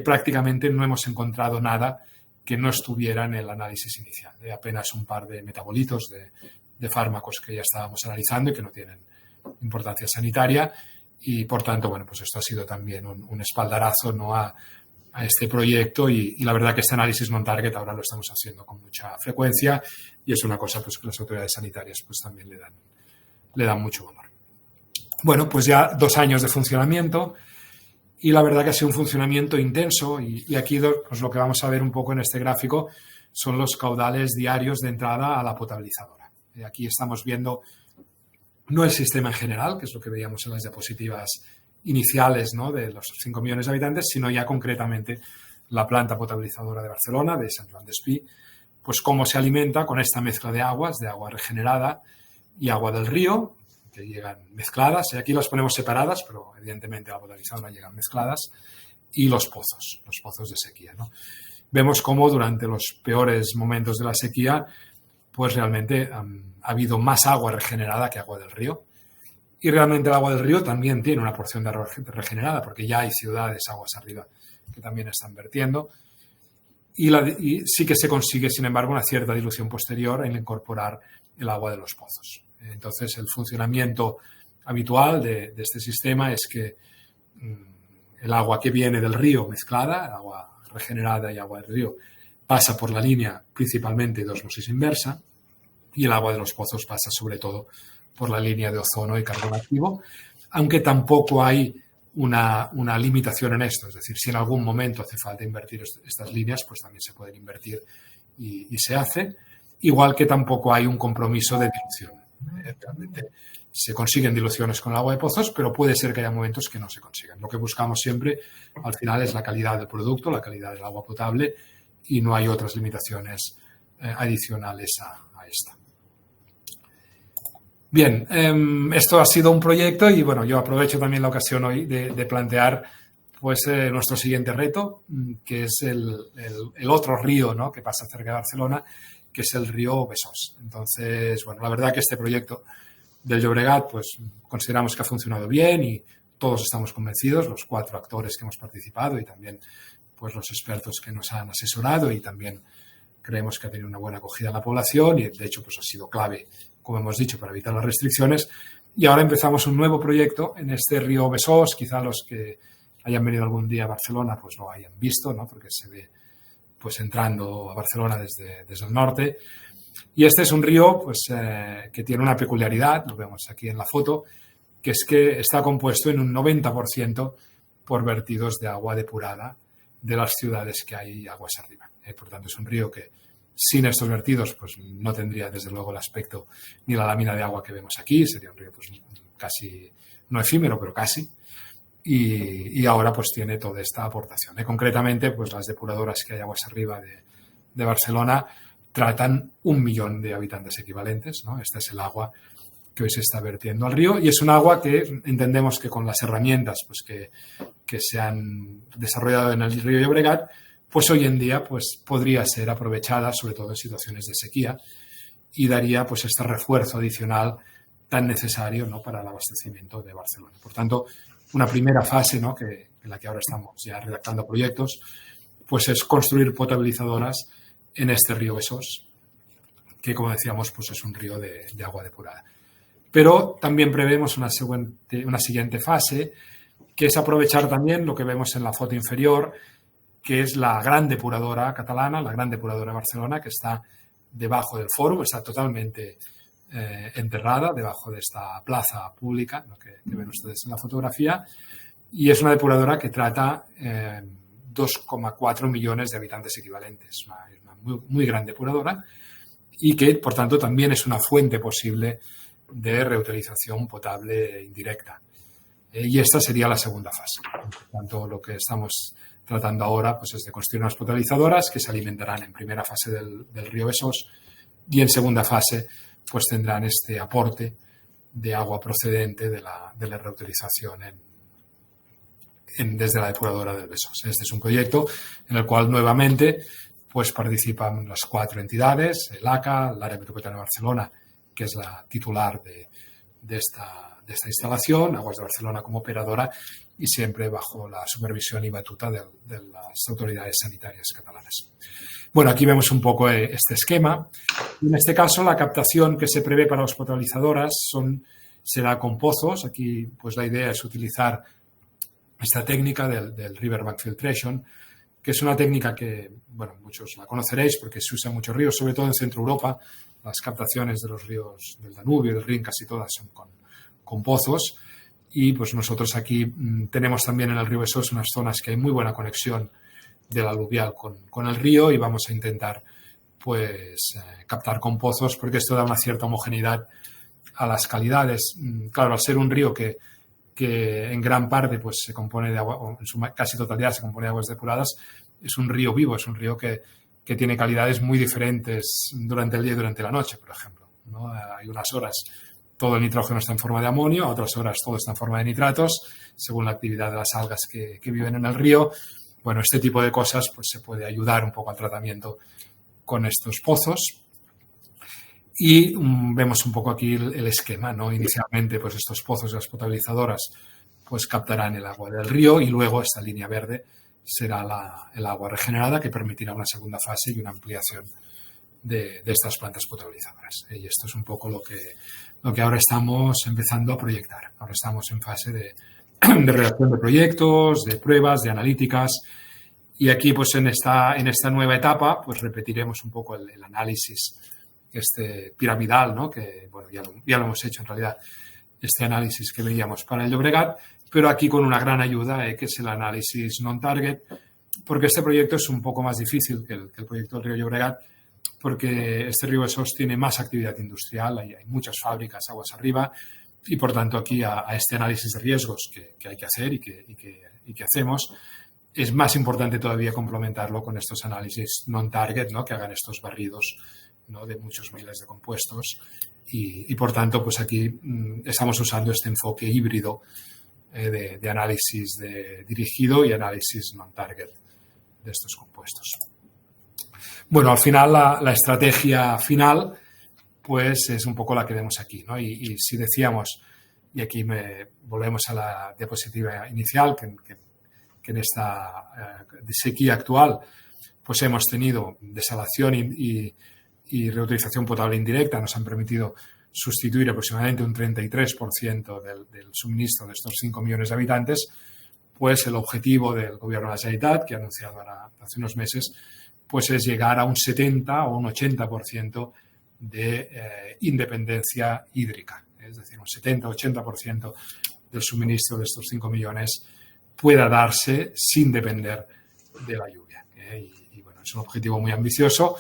prácticamente no hemos encontrado nada que no estuviera en el análisis inicial. Apenas un par de metabolitos de fármacos que ya estábamos analizando y que no tienen importancia sanitaria. Y por tanto, bueno, pues esto ha sido también un espaldarazo, ¿no?, a este proyecto y la verdad que este análisis non-target ahora lo estamos haciendo con mucha frecuencia y es una cosa pues que las autoridades sanitarias pues también le dan mucho valor. Bueno, pues ya 2 años de funcionamiento y la verdad que ha sido un funcionamiento intenso y aquí pues lo que vamos a ver un poco en este gráfico son los caudales diarios de entrada a la potabilizadora. Aquí estamos viendo no el sistema en general, que es lo que veíamos en las diapositivas iniciales, ¿no?, de los 5 millones de habitantes, sino ya concretamente la planta potabilizadora de Barcelona, de Sant Joan d'Espí, pues cómo se alimenta con esta mezcla de aguas, de agua regenerada y agua del río, que llegan mezcladas. Y aquí las ponemos separadas, pero evidentemente a la potabilizadora llegan mezcladas, y los pozos de sequía, ¿no? Vemos cómo durante los peores momentos de la sequía, pues realmente ha habido más agua regenerada que agua del río. Y realmente el agua del río también tiene una porción de agua regenerada, porque ya hay ciudades aguas arriba que también están vertiendo. Y sí que se consigue, sin embargo, una cierta dilución posterior en incorporar el agua de los pozos. Entonces, el funcionamiento habitual de este sistema es que el agua que viene del río mezclada, agua regenerada y agua del río, pasa por la línea principalmente de ósmosis inversa y el agua de los pozos pasa sobre todo por la línea de ozono y carbono activo, aunque tampoco hay una limitación en esto. Es decir, si en algún momento hace falta invertir estas líneas, pues también se pueden invertir y se hace, igual que tampoco hay un compromiso de dilución. Realmente se consiguen diluciones con el agua de pozos, pero puede ser que haya momentos que no se consigan. Lo que buscamos siempre, al final, es la calidad del producto, la calidad del agua potable y no hay otras limitaciones adicionales a esta. Bien, esto ha sido un proyecto y bueno, yo aprovecho también la ocasión hoy de plantear pues nuestro siguiente reto, que es el otro río, ¿no?, que pasa cerca de Barcelona, que es el río Besòs. Entonces, bueno, la verdad que este proyecto del Llobregat pues consideramos que ha funcionado bien y todos estamos convencidos, los 4 actores que hemos participado y también pues los expertos que nos han asesorado y también creemos que ha tenido una buena acogida en la población y de hecho pues ha sido clave, como hemos dicho, para evitar las restricciones. Y ahora empezamos un nuevo proyecto en este río Besòs. Quizá los que hayan venido algún día a Barcelona pues lo hayan visto, ¿no?, porque se ve pues entrando a Barcelona desde el norte. Y este es un río pues que tiene una peculiaridad, lo vemos aquí en la foto, que es que está compuesto en un 90% por vertidos de agua depurada de las ciudades que hay aguas arriba. Por tanto, es un río que sin estos vertidos pues no tendría desde luego el aspecto ni la lámina de agua que vemos aquí. Sería un río pues casi, no efímero, pero casi. Y ahora pues tiene toda esta aportación. Concretamente, pues las depuradoras que hay aguas arriba de Barcelona tratan 1 millón de habitantes equivalentes, ¿no? Este es el agua que hoy se está vertiendo al río y es un agua que entendemos que con las herramientas pues que se han desarrollado en el río Llobregat, pues hoy en día pues podría ser aprovechada sobre todo en situaciones de sequía y daría pues este refuerzo adicional tan necesario, ¿no?, para el abastecimiento de Barcelona. Por tanto, una primera fase, ¿no?, en la que ahora estamos ya redactando proyectos, pues es construir potabilizadoras en este río Besòs, que como decíamos pues es un río de agua depurada. Pero también prevemos una siguiente fase, que es aprovechar también lo que vemos en la foto inferior, que es la gran depuradora catalana, la gran depuradora de Barcelona, que está debajo del fórum, está totalmente enterrada debajo de esta plaza pública, ¿no?, que ven ustedes en la fotografía, y es una depuradora que trata 2,4 millones de habitantes equivalentes, una muy gran depuradora y que, por tanto, también es una fuente posible de reutilización potable indirecta. Y esta sería la segunda fase. Por tanto, lo que estamos tratando ahora pues, es de construir unas potabilizadoras que se alimentarán en primera fase del río Besòs y en segunda fase pues tendrán este aporte de agua procedente de la reutilización desde la depuradora del Besòs. Este es un proyecto en el cual nuevamente pues participan las 4 entidades, el ACA, el Área Metropolitana de Barcelona, que es la titular de esta instalación, Aguas de Barcelona como operadora y siempre bajo la supervisión y batuta de las autoridades sanitarias catalanas. Bueno, aquí vemos un poco este esquema. En este caso, la captación que se prevé para las potabilizadoras será con pozos. Aquí, pues la idea es utilizar esta técnica del Riverbank Filtration, que es una técnica que, bueno, muchos la conoceréis porque se usa en muchos ríos, sobre todo en Centro Europa. Las captaciones de los ríos del Danubio, del Rin, casi todas son con pozos. Y pues nosotros aquí tenemos también en el río Besós unas zonas que hay muy buena conexión del aluvial con el río y vamos a intentar pues captar con pozos porque esto da una cierta homogeneidad a las calidades. Claro, al ser un río que en gran parte pues se compone de agua, o en su casi totalidad se compone de aguas depuradas, es un río vivo, es un río que tiene calidades muy diferentes durante el día y durante la noche, por ejemplo, ¿no? Hay unas horas todo el nitrógeno está en forma de amonio, a otras horas todo está en forma de nitratos, según la actividad de las algas que viven en el río. Bueno, este tipo de cosas pues se puede ayudar un poco al tratamiento con estos pozos. Y vemos un poco aquí el esquema, ¿no? Inicialmente, pues estos pozos y las potabilizadoras pues captarán el agua del río y luego esta línea verde será el agua regenerada que permitirá una segunda fase y una ampliación de estas plantas potabilizadoras. Y esto es un poco lo que ahora estamos empezando a proyectar. Ahora estamos en fase de redacción de proyectos, de pruebas, de analíticas. Y aquí, pues en esta nueva etapa, pues repetiremos un poco el análisis piramidal, ¿no? Que, bueno, ya lo hemos hecho en realidad, este análisis que veíamos para el Llobregat, pero aquí con una gran ayuda, que es el análisis non-target, porque este proyecto es un poco más difícil que el proyecto del río Llobregat, porque este río Besós tiene más actividad industrial, hay muchas fábricas aguas arriba y, por tanto, aquí a este análisis de riesgos que hay que hacer y que hacemos, es más importante todavía complementarlo con estos análisis non-target, ¿no? Que hagan estos barridos, ¿no? De muchos miles de compuestos y por tanto, pues aquí estamos usando este enfoque híbrido de análisis dirigido y análisis non-target de estos compuestos. Bueno, al final la estrategia final pues es un poco la que vemos aquí, ¿no? Y si decíamos, y aquí volvemos a la diapositiva inicial, que en esta sequía actual pues hemos tenido desalación y reutilización potable indirecta, nos han permitido sustituir aproximadamente un 33% del suministro de estos 5 millones de habitantes, pues el objetivo del Gobierno de la Generalitat, que ha anunciado ahora hace unos meses, pues es llegar a un 70 o un 80% de independencia hídrica. Es decir, un 70-80% del suministro de estos 5 millones pueda darse sin depender de la lluvia. Y bueno, es un objetivo muy ambicioso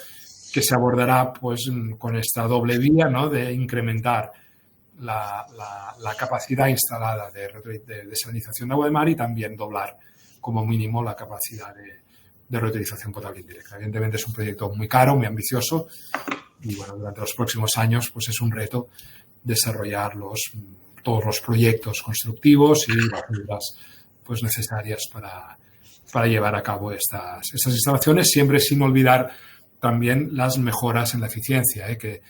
que se abordará pues con esta doble vía, ¿no? De incrementar la capacidad instalada de desalinización de agua de mar y también doblar como mínimo la capacidad de reutilización potable indirecta. Evidentemente es un proyecto muy caro, muy ambicioso y bueno, durante los próximos años pues es un reto desarrollar todos los proyectos constructivos y las ayudas pues necesarias para llevar a cabo estas instalaciones, siempre sin olvidar también las mejoras en la eficiencia, que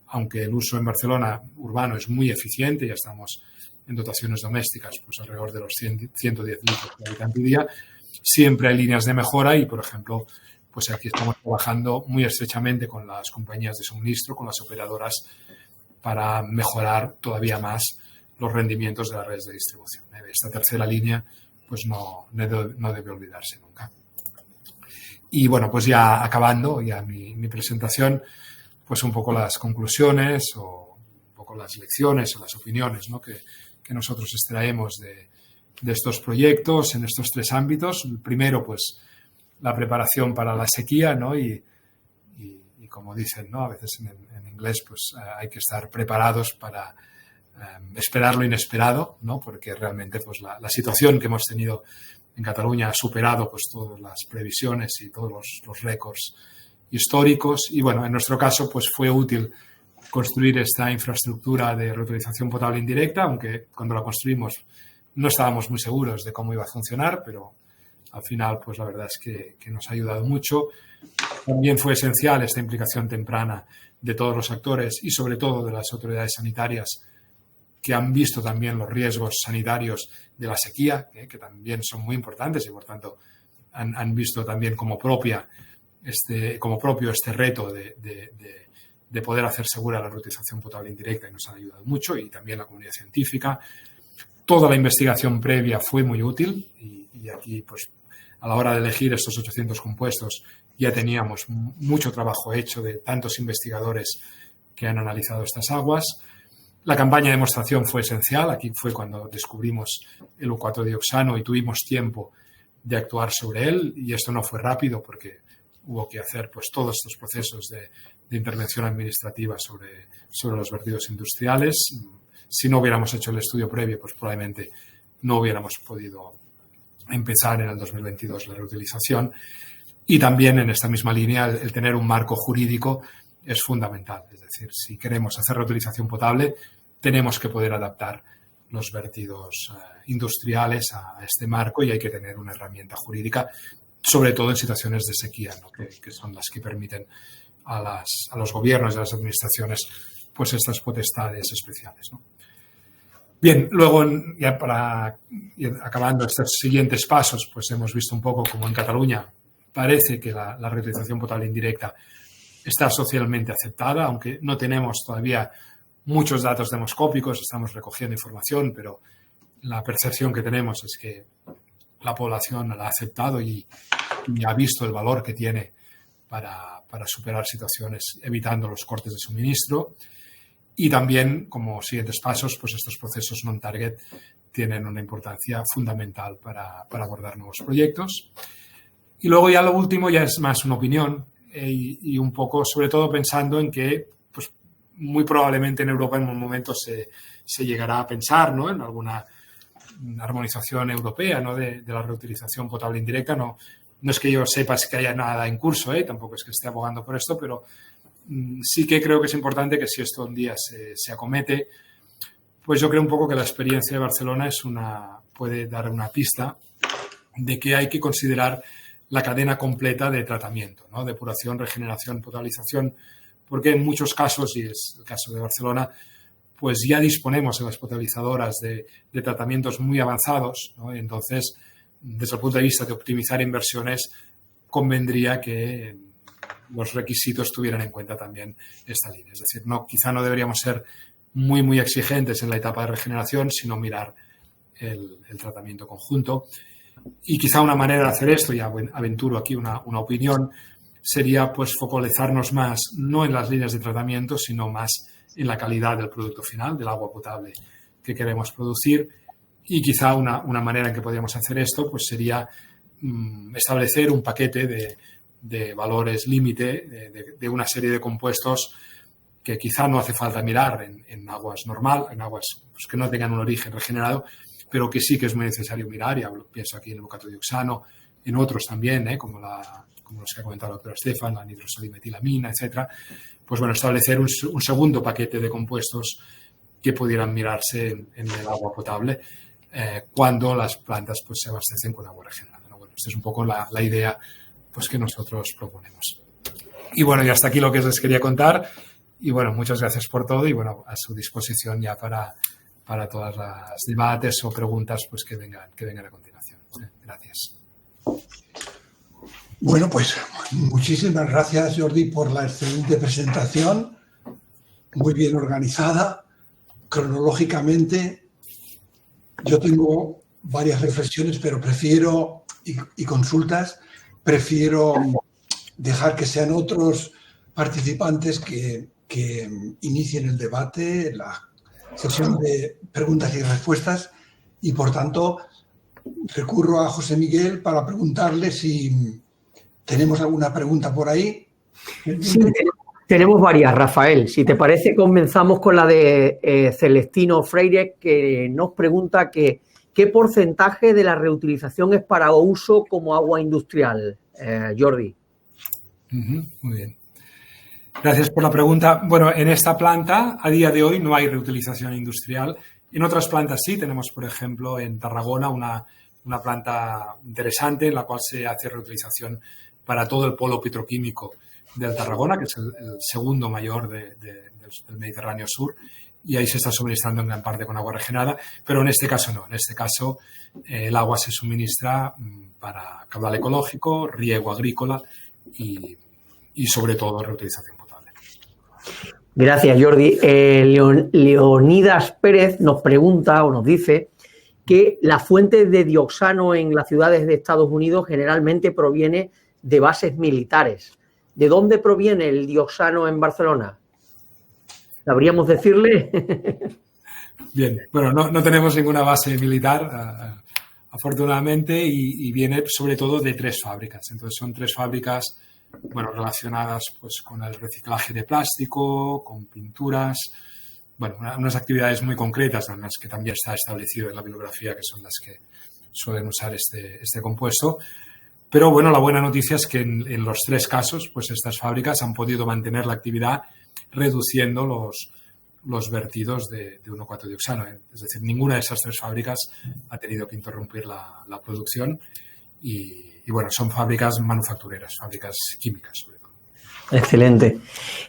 aunque el uso en Barcelona urbano es muy eficiente, ya estamos en dotaciones domésticas pues alrededor de los 110 litros por habitante y día, siempre hay líneas de mejora y, por ejemplo, pues aquí estamos trabajando muy estrechamente con las compañías de suministro, con las operadoras, para mejorar todavía más los rendimientos de las redes de distribución. Esta tercera línea pues no debe olvidarse nunca. Y bueno, pues ya acabando ya mi presentación, pues un poco las conclusiones o un poco las lecciones o las opiniones, ¿no? que nosotros extraemos de estos proyectos en estos 3 ámbitos. El primero, pues la preparación para la sequía, ¿no? Y como dicen, ¿no? A veces en inglés pues hay que estar preparados para esperar lo inesperado, ¿no? Porque realmente pues la situación que hemos tenido en Cataluña ha superado pues todas las previsiones y todos los récords históricos y bueno, en nuestro caso pues fue útil construir esta infraestructura de reutilización potable indirecta, aunque cuando la construimos no estábamos muy seguros de cómo iba a funcionar, pero al final pues la verdad es que nos ha ayudado mucho. También fue esencial esta implicación temprana de todos los actores y sobre todo de las autoridades sanitarias que han visto también los riesgos sanitarios de la sequía, que también son muy importantes y, por tanto, han visto también como propio este reto de poder hacer segura la reutilización potable indirecta, y nos han ayudado mucho, y también la comunidad científica. Toda la investigación previa fue muy útil y aquí, pues, a la hora de elegir estos 800 compuestos ya teníamos mucho trabajo hecho de tantos investigadores que han analizado estas aguas. La campaña de demostración fue esencial. Aquí fue cuando descubrimos el U4-dioxano y tuvimos tiempo de actuar sobre él, y esto no fue rápido porque hubo que hacer, pues, todos estos procesos de intervención administrativa sobre los vertidos industriales. Si no hubiéramos hecho el estudio previo, pues probablemente no hubiéramos podido empezar en el 2022 la reutilización. Y también en esta misma línea el tener un marco jurídico es fundamental. Es decir, si queremos hacer reutilización potable, tenemos que poder adaptar los vertidos industriales a este marco, y hay que tener una herramienta jurídica, sobre todo en situaciones de sequía, ¿no? que son las que permiten a los gobiernos y a las administraciones, pues, estas potestades especiales, ¿no? Bien, luego, ya para ir acabando estos siguientes pasos, pues hemos visto un poco como en Cataluña parece que la reutilización potable indirecta está socialmente aceptada, aunque no tenemos todavía muchos datos demoscópicos, estamos recogiendo información, pero la percepción que tenemos es que la población la ha aceptado y ha visto el valor que tiene para superar situaciones evitando los cortes de suministro. Y también, como siguientes pasos, pues estos procesos non-target tienen una importancia fundamental para abordar nuevos proyectos. Y luego ya lo último ya es más una opinión y un poco, sobre todo, pensando en que, pues, muy probablemente en Europa en un momento se llegará a pensar, ¿no?, en alguna armonización europea, ¿no?, de la reutilización potable indirecta. No es que yo sepa que haya nada en curso, tampoco es que esté abogando por esto, pero sí que creo que es importante que si esto un día se acomete, pues yo creo un poco que la experiencia de Barcelona puede dar una pista de que hay que considerar la cadena completa de tratamiento, ¿no?, depuración, regeneración, potabilización, porque en muchos casos, y es el caso de Barcelona, pues ya disponemos en las potabilizadoras de tratamientos muy avanzados, ¿no? Y entonces, desde el punto de vista de optimizar inversiones, convendría que los requisitos tuvieran en cuenta también esta línea. Es decir, quizá no deberíamos ser muy, muy exigentes en la etapa de regeneración, sino mirar el tratamiento conjunto. Y quizá una manera de hacer esto, ya aventuro aquí una opinión, sería, pues, focalizarnos más no en las líneas de tratamiento, sino más en la calidad del producto final, del agua potable que queremos producir. Y quizá una manera en que podríamos hacer esto, pues, sería establecer un paquete de valores límite de una serie de compuestos que quizá no hace falta mirar en aguas en aguas, pues, que no tengan un origen regenerado, pero que sí que es muy necesario mirar. Y pienso aquí en el U4-dioxano, en otros también, como los que ha comentado la doctora Estefan, la nitrosolimetilamina, etcétera. Pues bueno, establecer un segundo paquete de compuestos que pudieran mirarse en el agua potable cuando las plantas, pues, se abastecen con agua regenerada, ¿no? Bueno, esta es un poco la idea, pues, que nosotros proponemos. Y bueno, y hasta aquí lo que les quería contar. Y bueno, muchas gracias por todo, y bueno, a su disposición ya para todas las debates o preguntas, pues, que vengan a continuación. Gracias. Bueno, pues muchísimas gracias, Jordi, por la excelente presentación, muy bien organizada, cronológicamente. Yo tengo varias reflexiones, pero prefiero, y consultas, prefiero dejar que sean otros participantes que inicien el debate, la sesión de preguntas y respuestas, y por tanto recurro a José Miguel para preguntarle si tenemos alguna pregunta por ahí. Sí, tenemos varias, Rafael. Si te parece, comenzamos con la de Celestino Freire, que nos pregunta qué porcentaje de la reutilización es para uso como agua industrial. Jordi. Muy bien. Gracias por la pregunta. Bueno, en esta planta, a día de hoy, no hay reutilización industrial. En otras plantas sí. Tenemos, por ejemplo, en Tarragona una planta interesante en la cual se hace reutilización para todo el polo petroquímico del Tarragona, que es el segundo mayor del Mediterráneo Sur. y ahí se está suministrando en gran parte con agua regenerada, pero en este caso no. En este caso el agua se suministra para caudal ecológico, riego agrícola y sobre todo reutilización potable. Gracias, Jordi. Leonidas Pérez nos pregunta o nos dice que la fuente de dioxano en las ciudades de Estados Unidos generalmente proviene de bases militares. ¿De dónde proviene el dioxano en Barcelona? ¿Sabríamos decirle? Bien, bueno, no tenemos ninguna base militar, afortunadamente, y viene sobre todo de 3 fábricas. Entonces son 3 fábricas, bueno, relacionadas pues con el reciclaje de plástico, con pinturas, bueno, unas actividades muy concretas en las que también está establecido en la bibliografía, que son las que suelen usar este compuesto. Pero bueno, la buena noticia es que en los 3 casos, pues estas fábricas han podido mantener la actividad reduciendo los vertidos de 1,4-dioxano. Es decir, ninguna de esas 3 fábricas ha tenido que interrumpir la producción y bueno, son fábricas manufactureras, fábricas químicas sobre todo. Excelente.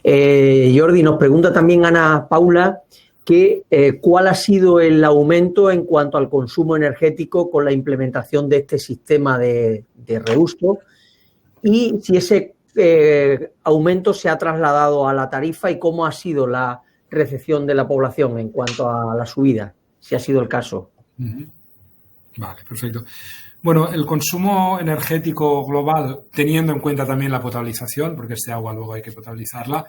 Jordi, nos pregunta también Ana Paula que cuál ha sido el aumento en cuanto al consumo energético con la implementación de este sistema de reuso y si ese aumento se ha trasladado a la tarifa y cómo ha sido la recepción de la población en cuanto a la subida, si ha sido el caso. Vale, perfecto. Bueno, el consumo energético global, teniendo en cuenta también la potabilización, porque este agua luego hay que potabilizarla,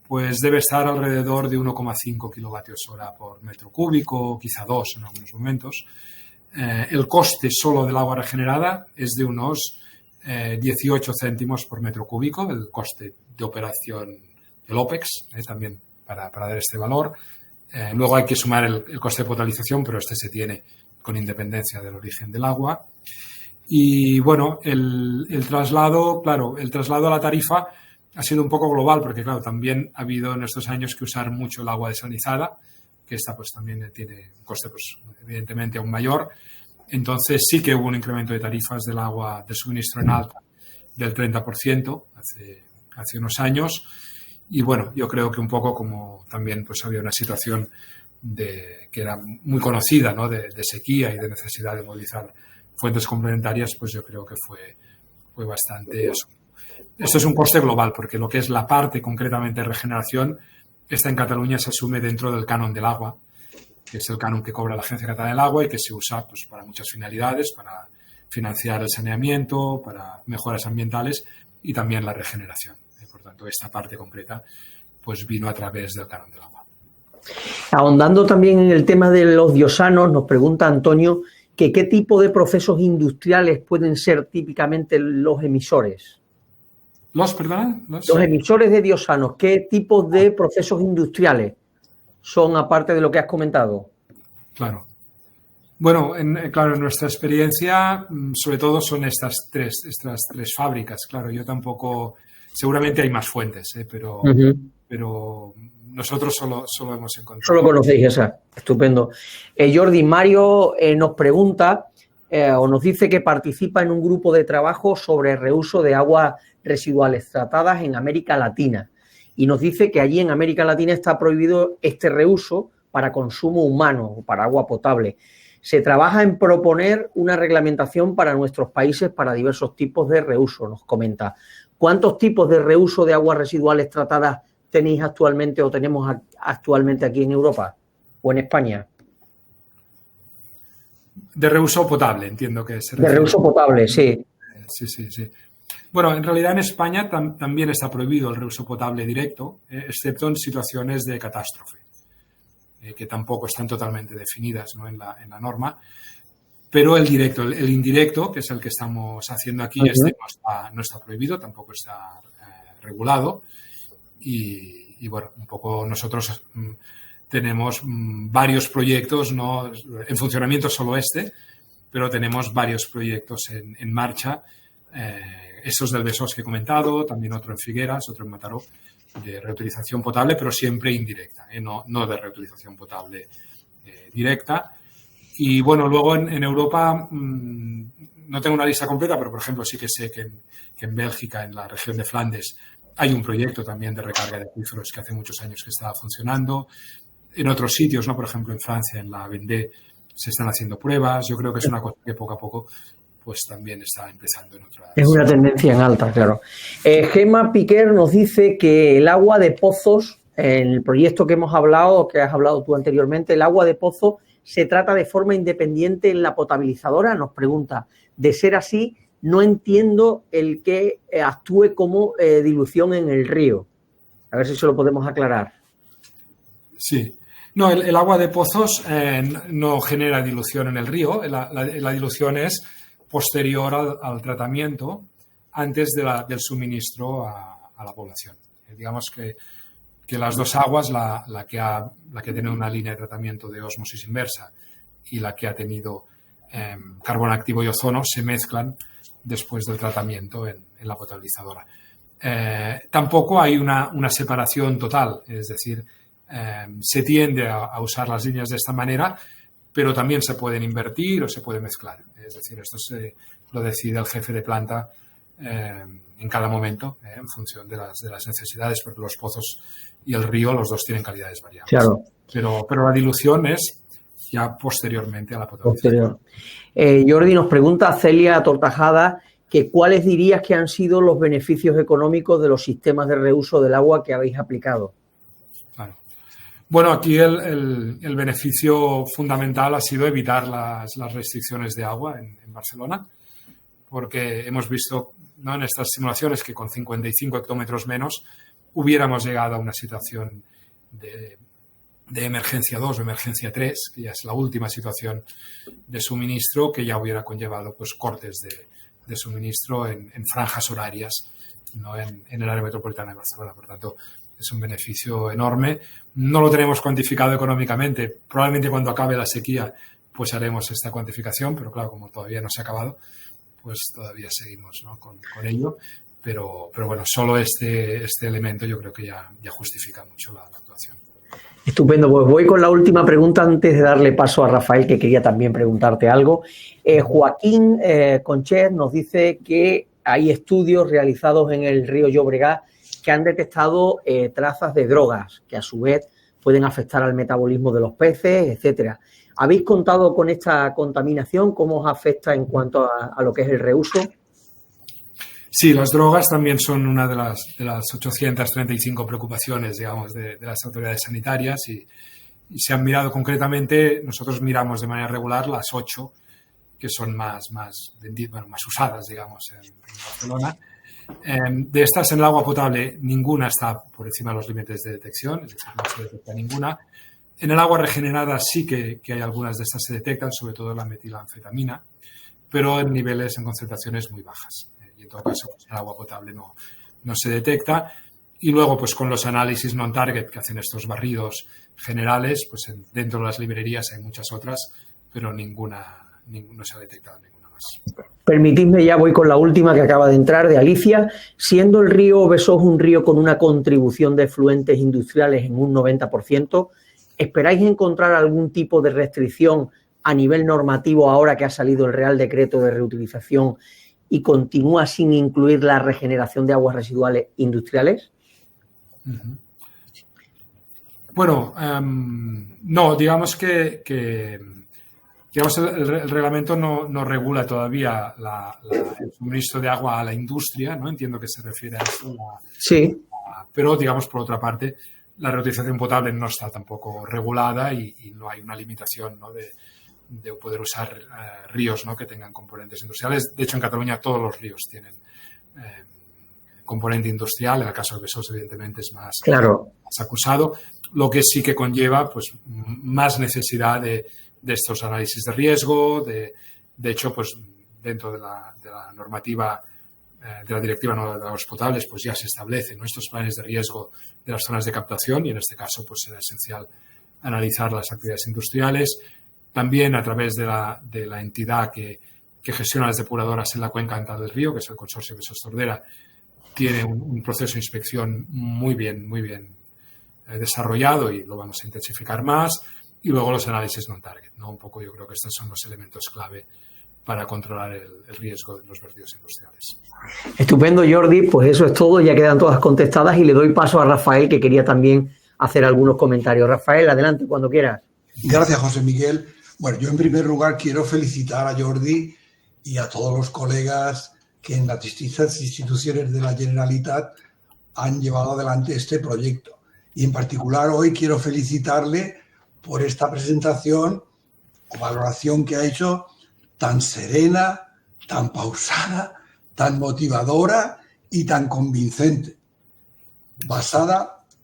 pues debe estar alrededor de 1,5 kilovatios hora por metro cúbico, quizá 2 en algunos momentos. El coste solo del agua regenerada es de unos 18 céntimos por metro cúbico, el coste de operación del OPEX, también para dar este valor. Luego hay que sumar el coste de potabilización, pero este se tiene con independencia del origen del agua. Y bueno, el traslado, claro, el traslado a la tarifa ha sido un poco global porque, claro, también ha habido en estos años que usar mucho el agua desalinizada, que esta pues también tiene un coste pues evidentemente aún mayor. Entonces sí que hubo un incremento de tarifas del agua de suministro en alta del 30% hace unos años. Y bueno, yo creo que un poco como también pues había una situación que era muy conocida, ¿no? de sequía y de necesidad de movilizar fuentes complementarias, pues yo creo que fue bastante eso. Esto es un coste global porque lo que es la parte concretamente de regeneración, esta en Cataluña se asume dentro del canon del agua, que es el canon que cobra la Agencia Catalana del Agua y que se usa pues, para muchas finalidades, para financiar el saneamiento, para mejoras ambientales y también la regeneración. Por tanto, esta parte concreta pues vino a través del canon del agua. Ahondando también en el tema de los diosanos, nos pregunta Antonio que qué tipo de procesos industriales pueden ser típicamente los emisores. Los emisores de diosanos, ¿qué tipos de procesos industriales son aparte de lo que has comentado? Claro. Bueno, en nuestra experiencia, sobre todo son estas tres fábricas. Claro, yo tampoco, seguramente hay más fuentes, pero nosotros solo hemos encontrado. Solo conocéis esa, estupendo. Jordi, Mario nos pregunta o nos dice que participa en un grupo de trabajo sobre reuso de aguas residuales tratadas en América Latina y nos dice que allí en América Latina está prohibido este reuso para consumo humano o para agua potable. Se trabaja en proponer una reglamentación para nuestros países para diversos tipos de reuso, nos comenta. ¿Cuántos tipos de reuso de aguas residuales tratadas tenéis actualmente o tenemos actualmente aquí en Europa o en España? De reuso potable, entiendo que se refiere. De reuso potable, sí. Sí. Bueno, en realidad en España también está prohibido el reuso potable directo, excepto en situaciones de catástrofe, que tampoco están totalmente definidas, ¿no? en la norma. Pero el directo, el indirecto, que es el que estamos haciendo aquí, no está prohibido, tampoco está regulado. Y bueno, un poco nosotros tenemos varios proyectos, no en funcionamiento solo pero tenemos varios proyectos en marcha. Estos del Besós que he comentado, también otro en Figueras, otro en Mataró, de reutilización potable, pero siempre indirecta, no de reutilización potable directa. Y bueno, luego en Europa no tengo una lista completa, pero por ejemplo sí que sé que en Bélgica, en la región de Flandes, hay un proyecto también de recarga de acuíferos que hace muchos años que estaba funcionando. En otros sitios, ¿no? Por ejemplo, en Francia, en la Vendée, se están haciendo pruebas. Yo creo que es una cosa que poco a poco pues también está empezando en otras... Es una tendencia en alta, claro. Gemma Piquer nos dice que el agua de pozos, en el proyecto que hemos hablado, que has hablado tú anteriormente, el agua de pozo se trata de forma independiente en la potabilizadora. Nos pregunta, de ser así, no entiendo el que actúe como dilución en el río. A ver si se lo podemos aclarar. Sí. No, el agua de pozos no genera dilución en el río. La dilución es posterior al tratamiento, antes del suministro a la población. Digamos que las dos aguas, la que ha tenido una línea de tratamiento de ósmosis inversa y la que ha tenido carbono activo y ozono, se mezclan después del tratamiento en la potabilizadora. Tampoco hay una separación total, es decir, se tiende a usar las líneas de esta manera, pero también se pueden invertir o se puede mezclar. Es decir, esto lo decide el jefe de planta en cada momento, en función de las necesidades, porque los pozos y el río, los dos tienen calidades variables. Claro. Pero la dilución es ya posteriormente a la potabilización. Jordi nos pregunta, Celia Tortajada, que ¿cuáles dirías que han sido los beneficios económicos de los sistemas de reuso del agua que habéis aplicado? Claro. Bueno, aquí el beneficio fundamental ha sido evitar las restricciones de agua en Barcelona, porque hemos visto, ¿no?, en estas simulaciones que con 55 hectómetros menos hubiéramos llegado a una situación de emergencia 2 o emergencia 3, que ya es la última situación de suministro, que ya hubiera conllevado pues cortes de suministro en franjas horarias, no en el área metropolitana de Barcelona. Por tanto, es un beneficio enorme. No lo tenemos cuantificado económicamente. Probablemente cuando acabe la sequía pues haremos esta cuantificación, pero claro, como todavía no se ha acabado, pues todavía seguimos, ¿no?, con ello. Pero bueno, solo este elemento yo creo que ya justifica mucho la actuación. Estupendo, pues voy con la última pregunta antes de darle paso a Rafael, que quería también preguntarte algo. Joaquín Concher nos dice que hay estudios realizados en el río Llobregat que han detectado trazas de drogas que a su vez pueden afectar al metabolismo de los peces, etcétera. ¿Habéis contado con esta contaminación? ¿Cómo os afecta en cuanto a lo que es el reuso? Sí, las drogas también son una de las 835 preocupaciones, digamos, de las autoridades sanitarias y se han mirado concretamente, nosotros miramos de manera regular las 8 que son más usadas, digamos, en Barcelona. De estas, en el agua potable, ninguna está por encima de los límites de detección, es decir, no se detecta ninguna. En el agua regenerada sí que hay algunas de estas se detectan, sobre todo la metilanfetamina, pero en niveles, en concentraciones muy bajas. Y en todo caso, pues, en el agua potable no se detecta. Y luego, pues con los análisis non-target que hacen estos barridos generales, pues dentro de las librerías hay muchas otras, pero no se ha detectado ninguna más. Permitidme, ya voy con la última que acaba de entrar, de Alicia. Siendo el río Besós un río con una contribución de efluentes industriales en un 90%, ¿esperáis encontrar algún tipo de restricción a nivel normativo ahora que ha salido el Real Decreto de reutilización y continúa sin incluir la regeneración de aguas residuales industriales? Uh-huh. Bueno, no, digamos que el reglamento no regula todavía el suministro de agua a la industria, ¿no? Entiendo que se refiere a eso. Sí. Pero, digamos, por otra parte, la reutilización potable no está tampoco regulada y no hay una limitación, ¿no?, de poder usar ríos, ¿no?, que tengan componentes industriales. De hecho, en Cataluña todos los ríos tienen componente industrial. En el caso de Besós, evidentemente, es más acusado. Lo que sí que conlleva, pues, más necesidad de estos análisis de riesgo. De hecho, pues, dentro de la normativa de la Directiva de Aguas Potables, pues ya se establecen, ¿no?, estos planes de riesgo de las zonas de captación y en este caso pues será esencial analizar las actividades industriales. También a través de la entidad que gestiona las depuradoras en la cuenca Cantal del Río, que es el Consorcio Besós-Tordera, tiene un proceso de inspección muy bien desarrollado y lo vamos a intensificar más. Y luego los análisis non-target, ¿no? Un poco yo creo que estos son los elementos clave para controlar el riesgo de los vertidos industriales. Estupendo, Jordi. Pues eso es todo. Ya quedan todas contestadas y le doy paso a Rafael, que quería también hacer algunos comentarios. Rafael, adelante cuando quieras. Gracias, José Miguel. Bueno, yo en primer lugar quiero felicitar a Jordi y a todos los colegas que en las distintas instituciones de la Generalitat han llevado adelante este proyecto. Y en particular hoy quiero felicitarle por esta presentación o valoración que ha hecho tan serena, tan pausada, tan motivadora y tan convincente,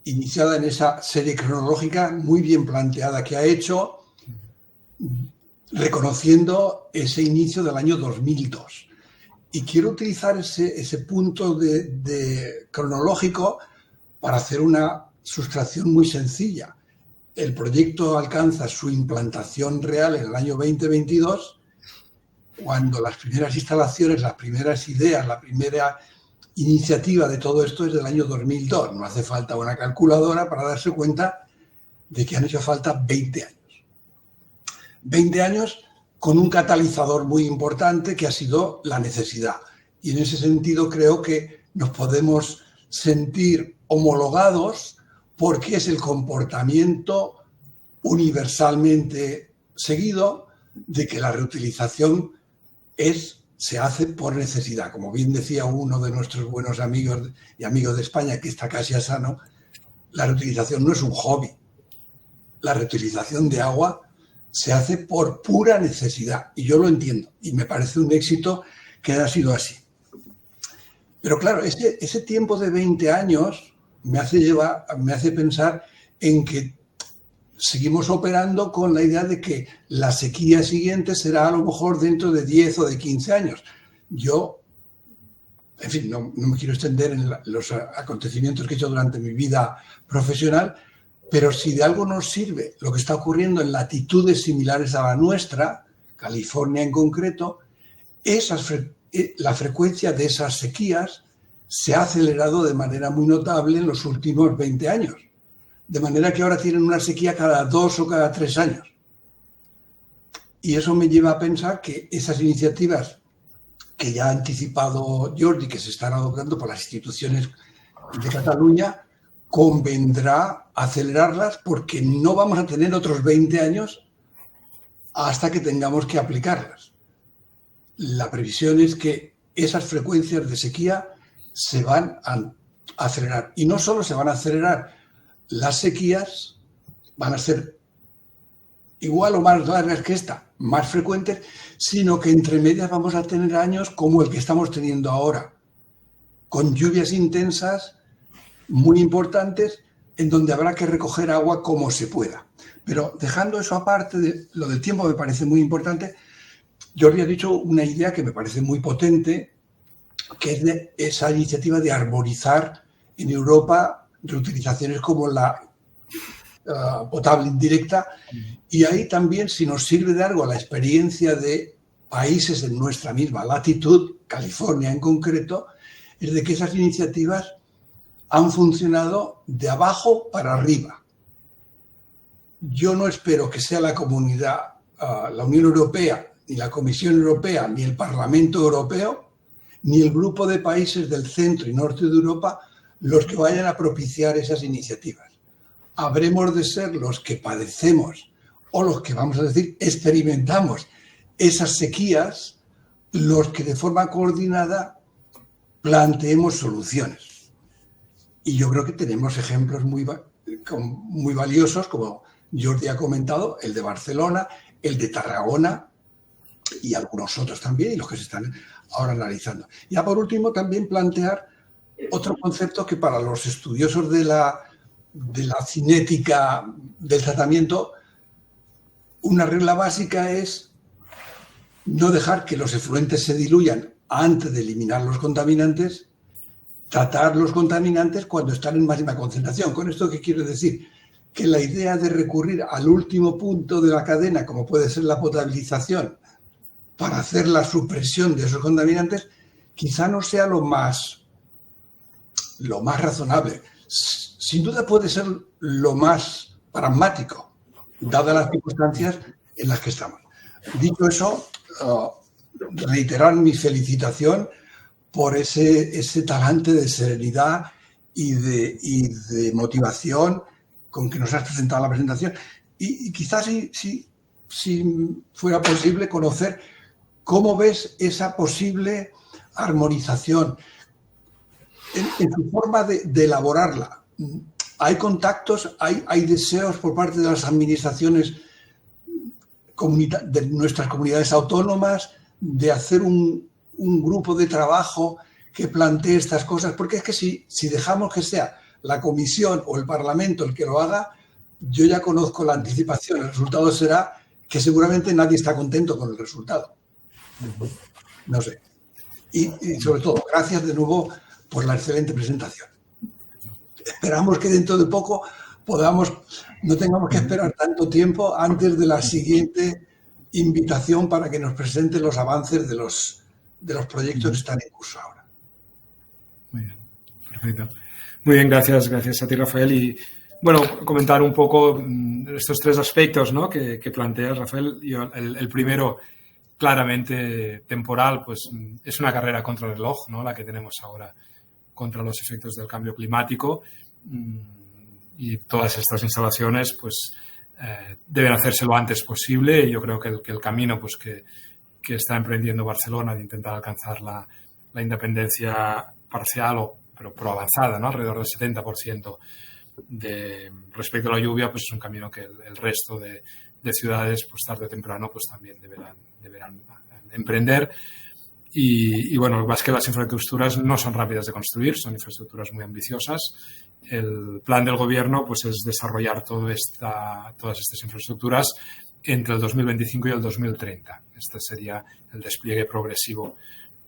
iniciada en esa serie cronológica muy bien planteada que ha hecho, reconociendo ese inicio del año 2002. Y quiero utilizar ese punto de cronológico para hacer una sustracción muy sencilla. El proyecto alcanza su implantación real en el año 2022, cuando las primeras instalaciones, las primeras ideas, la primera iniciativa de todo esto es del año 2002. No hace falta una calculadora para darse cuenta de que han hecho falta 20 años. 20 años con un catalizador muy importante que ha sido la necesidad. Y en ese sentido creo que nos podemos sentir homologados porque es el comportamiento universalmente seguido de que la reutilización se hace por necesidad. Como bien decía uno de nuestros buenos amigos y amigos de España, que está casi a sano, la reutilización no es un hobby. La reutilización de agua se hace por pura necesidad. Y yo lo entiendo. Y me parece un éxito que haya sido así. Pero claro, ese tiempo de 20 años me hace pensar en que seguimos operando con la idea de que la sequía siguiente será a lo mejor dentro de 10 o de 15 años. Yo, en fin, no me quiero extender en los acontecimientos que he hecho durante mi vida profesional, pero si de algo nos sirve lo que está ocurriendo en latitudes similares a la nuestra, California en concreto, la frecuencia de esas sequías se ha acelerado de manera muy notable en los últimos 20 años. De manera que ahora tienen una sequía cada 2 o cada 3 años. Y eso me lleva a pensar que esas iniciativas que ya ha anticipado Jordi, que se están adoptando por las instituciones de Cataluña, convendrá acelerarlas porque no vamos a tener otros 20 años hasta que tengamos que aplicarlas. La previsión es que esas frecuencias de sequía se van a acelerar. Y no solo se van a acelerar, las sequías van a ser igual o más largas que esta, más frecuentes, sino que entre medias vamos a tener años como el que estamos teniendo ahora, con lluvias intensas muy importantes en donde habrá que recoger agua como se pueda. Pero dejando eso aparte, lo del tiempo me parece muy importante. Jordi ha dicho una idea que me parece muy potente, que es de esa iniciativa de armonizar en Europa reutilizaciones como la potable indirecta, y ahí también, si nos sirve de algo la experiencia de países en nuestra misma latitud, California en concreto, es de que esas iniciativas han funcionado de abajo para arriba. Yo no espero que sea la comunidad, la Unión Europea, ni la Comisión Europea, ni el Parlamento Europeo, ni el grupo de países del centro y norte de Europa los que vayan a propiciar esas iniciativas. Habremos de ser los que padecemos o los que, vamos a decir, experimentamos esas sequías, los que de forma coordinada planteemos soluciones. Y yo creo que tenemos ejemplos muy valiosos, como Jordi ha comentado, el de Barcelona, el de Tarragona y algunos otros también, y los que se están ahora analizando. Ya por último, también plantear otro concepto que para los estudiosos de la cinética del tratamiento, una regla básica es no dejar que los efluentes se diluyan antes de eliminar los contaminantes, tratar los contaminantes cuando están en máxima concentración. ¿Con esto qué quiero decir? Que la idea de recurrir al último punto de la cadena, como puede ser la potabilización, para hacer la supresión de esos contaminantes, quizá no sea lo más razonable. Sin duda puede ser lo más pragmático, dadas las circunstancias en las que estamos. Dicho eso, reiterar mi felicitación por ese talante de serenidad y de motivación con que nos has presentado la presentación. Y quizás si fuera posible conocer cómo ves esa posible armonización en su forma de elaborarla. ¿Hay contactos, hay deseos por parte de las administraciones de nuestras comunidades autónomas de hacer un grupo de trabajo que plantee estas cosas? Porque es que si dejamos que sea la comisión o el Parlamento el que lo haga, yo ya conozco la anticipación. El resultado será que seguramente nadie está contento con el resultado. No sé. Y sobre todo, gracias de nuevo por la excelente presentación. Esperamos que dentro de poco no tengamos que esperar tanto tiempo antes de la siguiente invitación para que nos presente los avances de los proyectos que están en curso ahora. Muy bien, perfecto. Muy bien, gracias a ti, Rafael. Y bueno, comentar un poco estos tres aspectos, ¿no?, que planteas, Rafael. El primero, claramente temporal, pues es una carrera contra el reloj, ¿no?, la que tenemos ahora contra los efectos del cambio climático, y todas estas instalaciones pues deben hacerse lo antes posible. Y yo creo que el camino pues que está emprendiendo Barcelona de intentar alcanzar la independencia parcial pero avanzada, ¿no?, alrededor del 70% respecto a la lluvia, pues es un camino que el resto de ciudades pues tarde o temprano pues también deberán emprender. Y bueno, lo que pasa es que las infraestructuras no son rápidas de construir, son infraestructuras muy ambiciosas. El plan del gobierno pues es desarrollar todas estas infraestructuras entre el 2025 y el 2030. Este sería el despliegue progresivo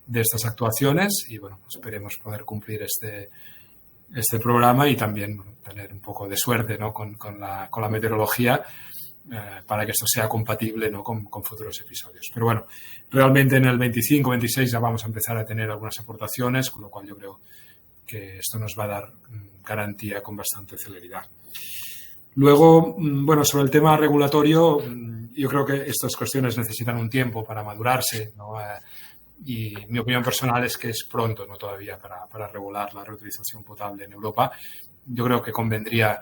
de estas actuaciones y bueno, esperemos poder cumplir este programa y también tener un poco de suerte, ¿no?, con la meteorología, para que esto sea compatible, ¿no?, con futuros episodios. Pero bueno, realmente en el 25-26 ya vamos a empezar a tener algunas aportaciones, con lo cual yo creo que esto nos va a dar garantía con bastante celeridad. Luego, bueno, sobre el tema regulatorio, yo creo que estas cuestiones necesitan un tiempo para madurarse, ¿no? Y mi opinión personal es que es pronto, ¿no?, todavía para regular la reutilización potable en Europa. Yo creo que convendría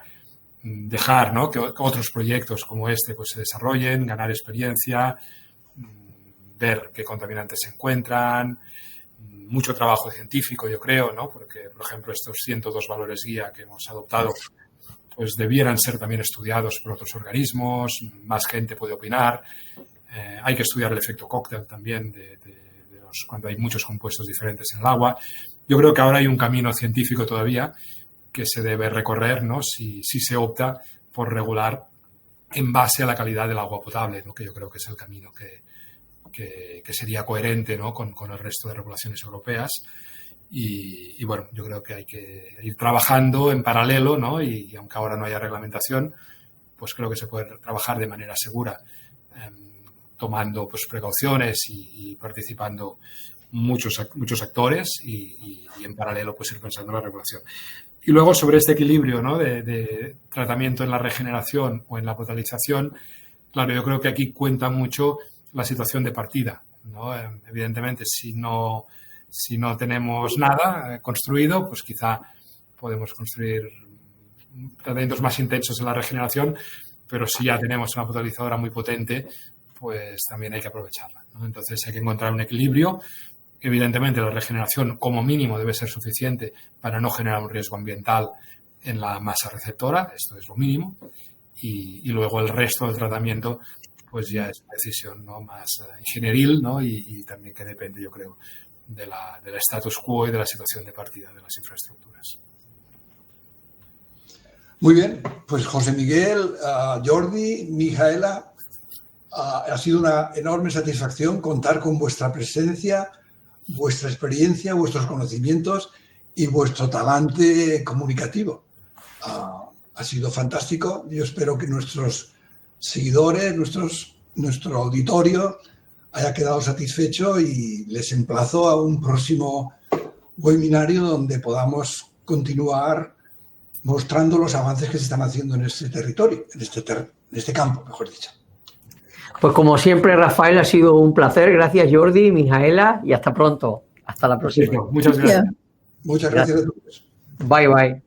dejar, ¿no?, que otros proyectos como este pues se desarrollen, ganar experiencia, ver qué contaminantes se encuentran, mucho trabajo científico, yo creo, ¿no?, porque, por ejemplo, estos 102 valores guía que hemos adoptado pues debieran ser también estudiados por otros organismos, más gente puede opinar. Hay que estudiar el efecto cóctel también cuando hay muchos compuestos diferentes en el agua. Yo creo que ahora hay un camino científico todavía que se debe recorrer, ¿no?, si se opta por regular en base a la calidad del agua potable, ¿no?, que yo creo que es el camino que sería coherente, ¿no?, con el resto de regulaciones europeas. Y bueno, yo creo que hay que ir trabajando en paralelo, ¿no?, y aunque ahora no haya reglamentación, pues creo que se puede trabajar de manera segura, tomando pues precauciones y participando muchos actores y en paralelo pues ir pensando en la regulación. Y luego sobre este equilibrio, ¿no?, de tratamiento en la regeneración o en la potabilización, claro, yo creo que aquí cuenta mucho la situación de partida, ¿no? Evidentemente, si no tenemos nada construido, pues quizá podemos construir tratamientos más intensos en la regeneración, pero si ya tenemos una potabilizadora muy potente, pues también hay que aprovecharla, ¿no? Entonces hay que encontrar un equilibrio. Evidentemente, la regeneración como mínimo debe ser suficiente para no generar un riesgo ambiental en la masa receptora, esto es lo mínimo, y luego el resto del tratamiento pues ya es una decisión, ¿no?, más ingenieril, ¿no?, y también que depende, yo creo, del status quo y de la situación de partida de las infraestructuras. Muy bien, pues José Miguel, Jordi, Mijaela, ha sido una enorme satisfacción contar con vuestra presencia, vuestra experiencia, vuestros conocimientos y vuestro talante comunicativo. Ha sido fantástico. Yo espero que nuestros seguidores, nuestro auditorio haya quedado satisfecho y les emplazo a un próximo webinario donde podamos continuar mostrando los avances que se están haciendo en este territorio, en este campo, mejor dicho. Pues como siempre, Rafael, ha sido un placer. Gracias, Jordi, Mijaela, y hasta pronto. Hasta la próxima. Muchas gracias. Muchas gracias a todos. Bye, bye.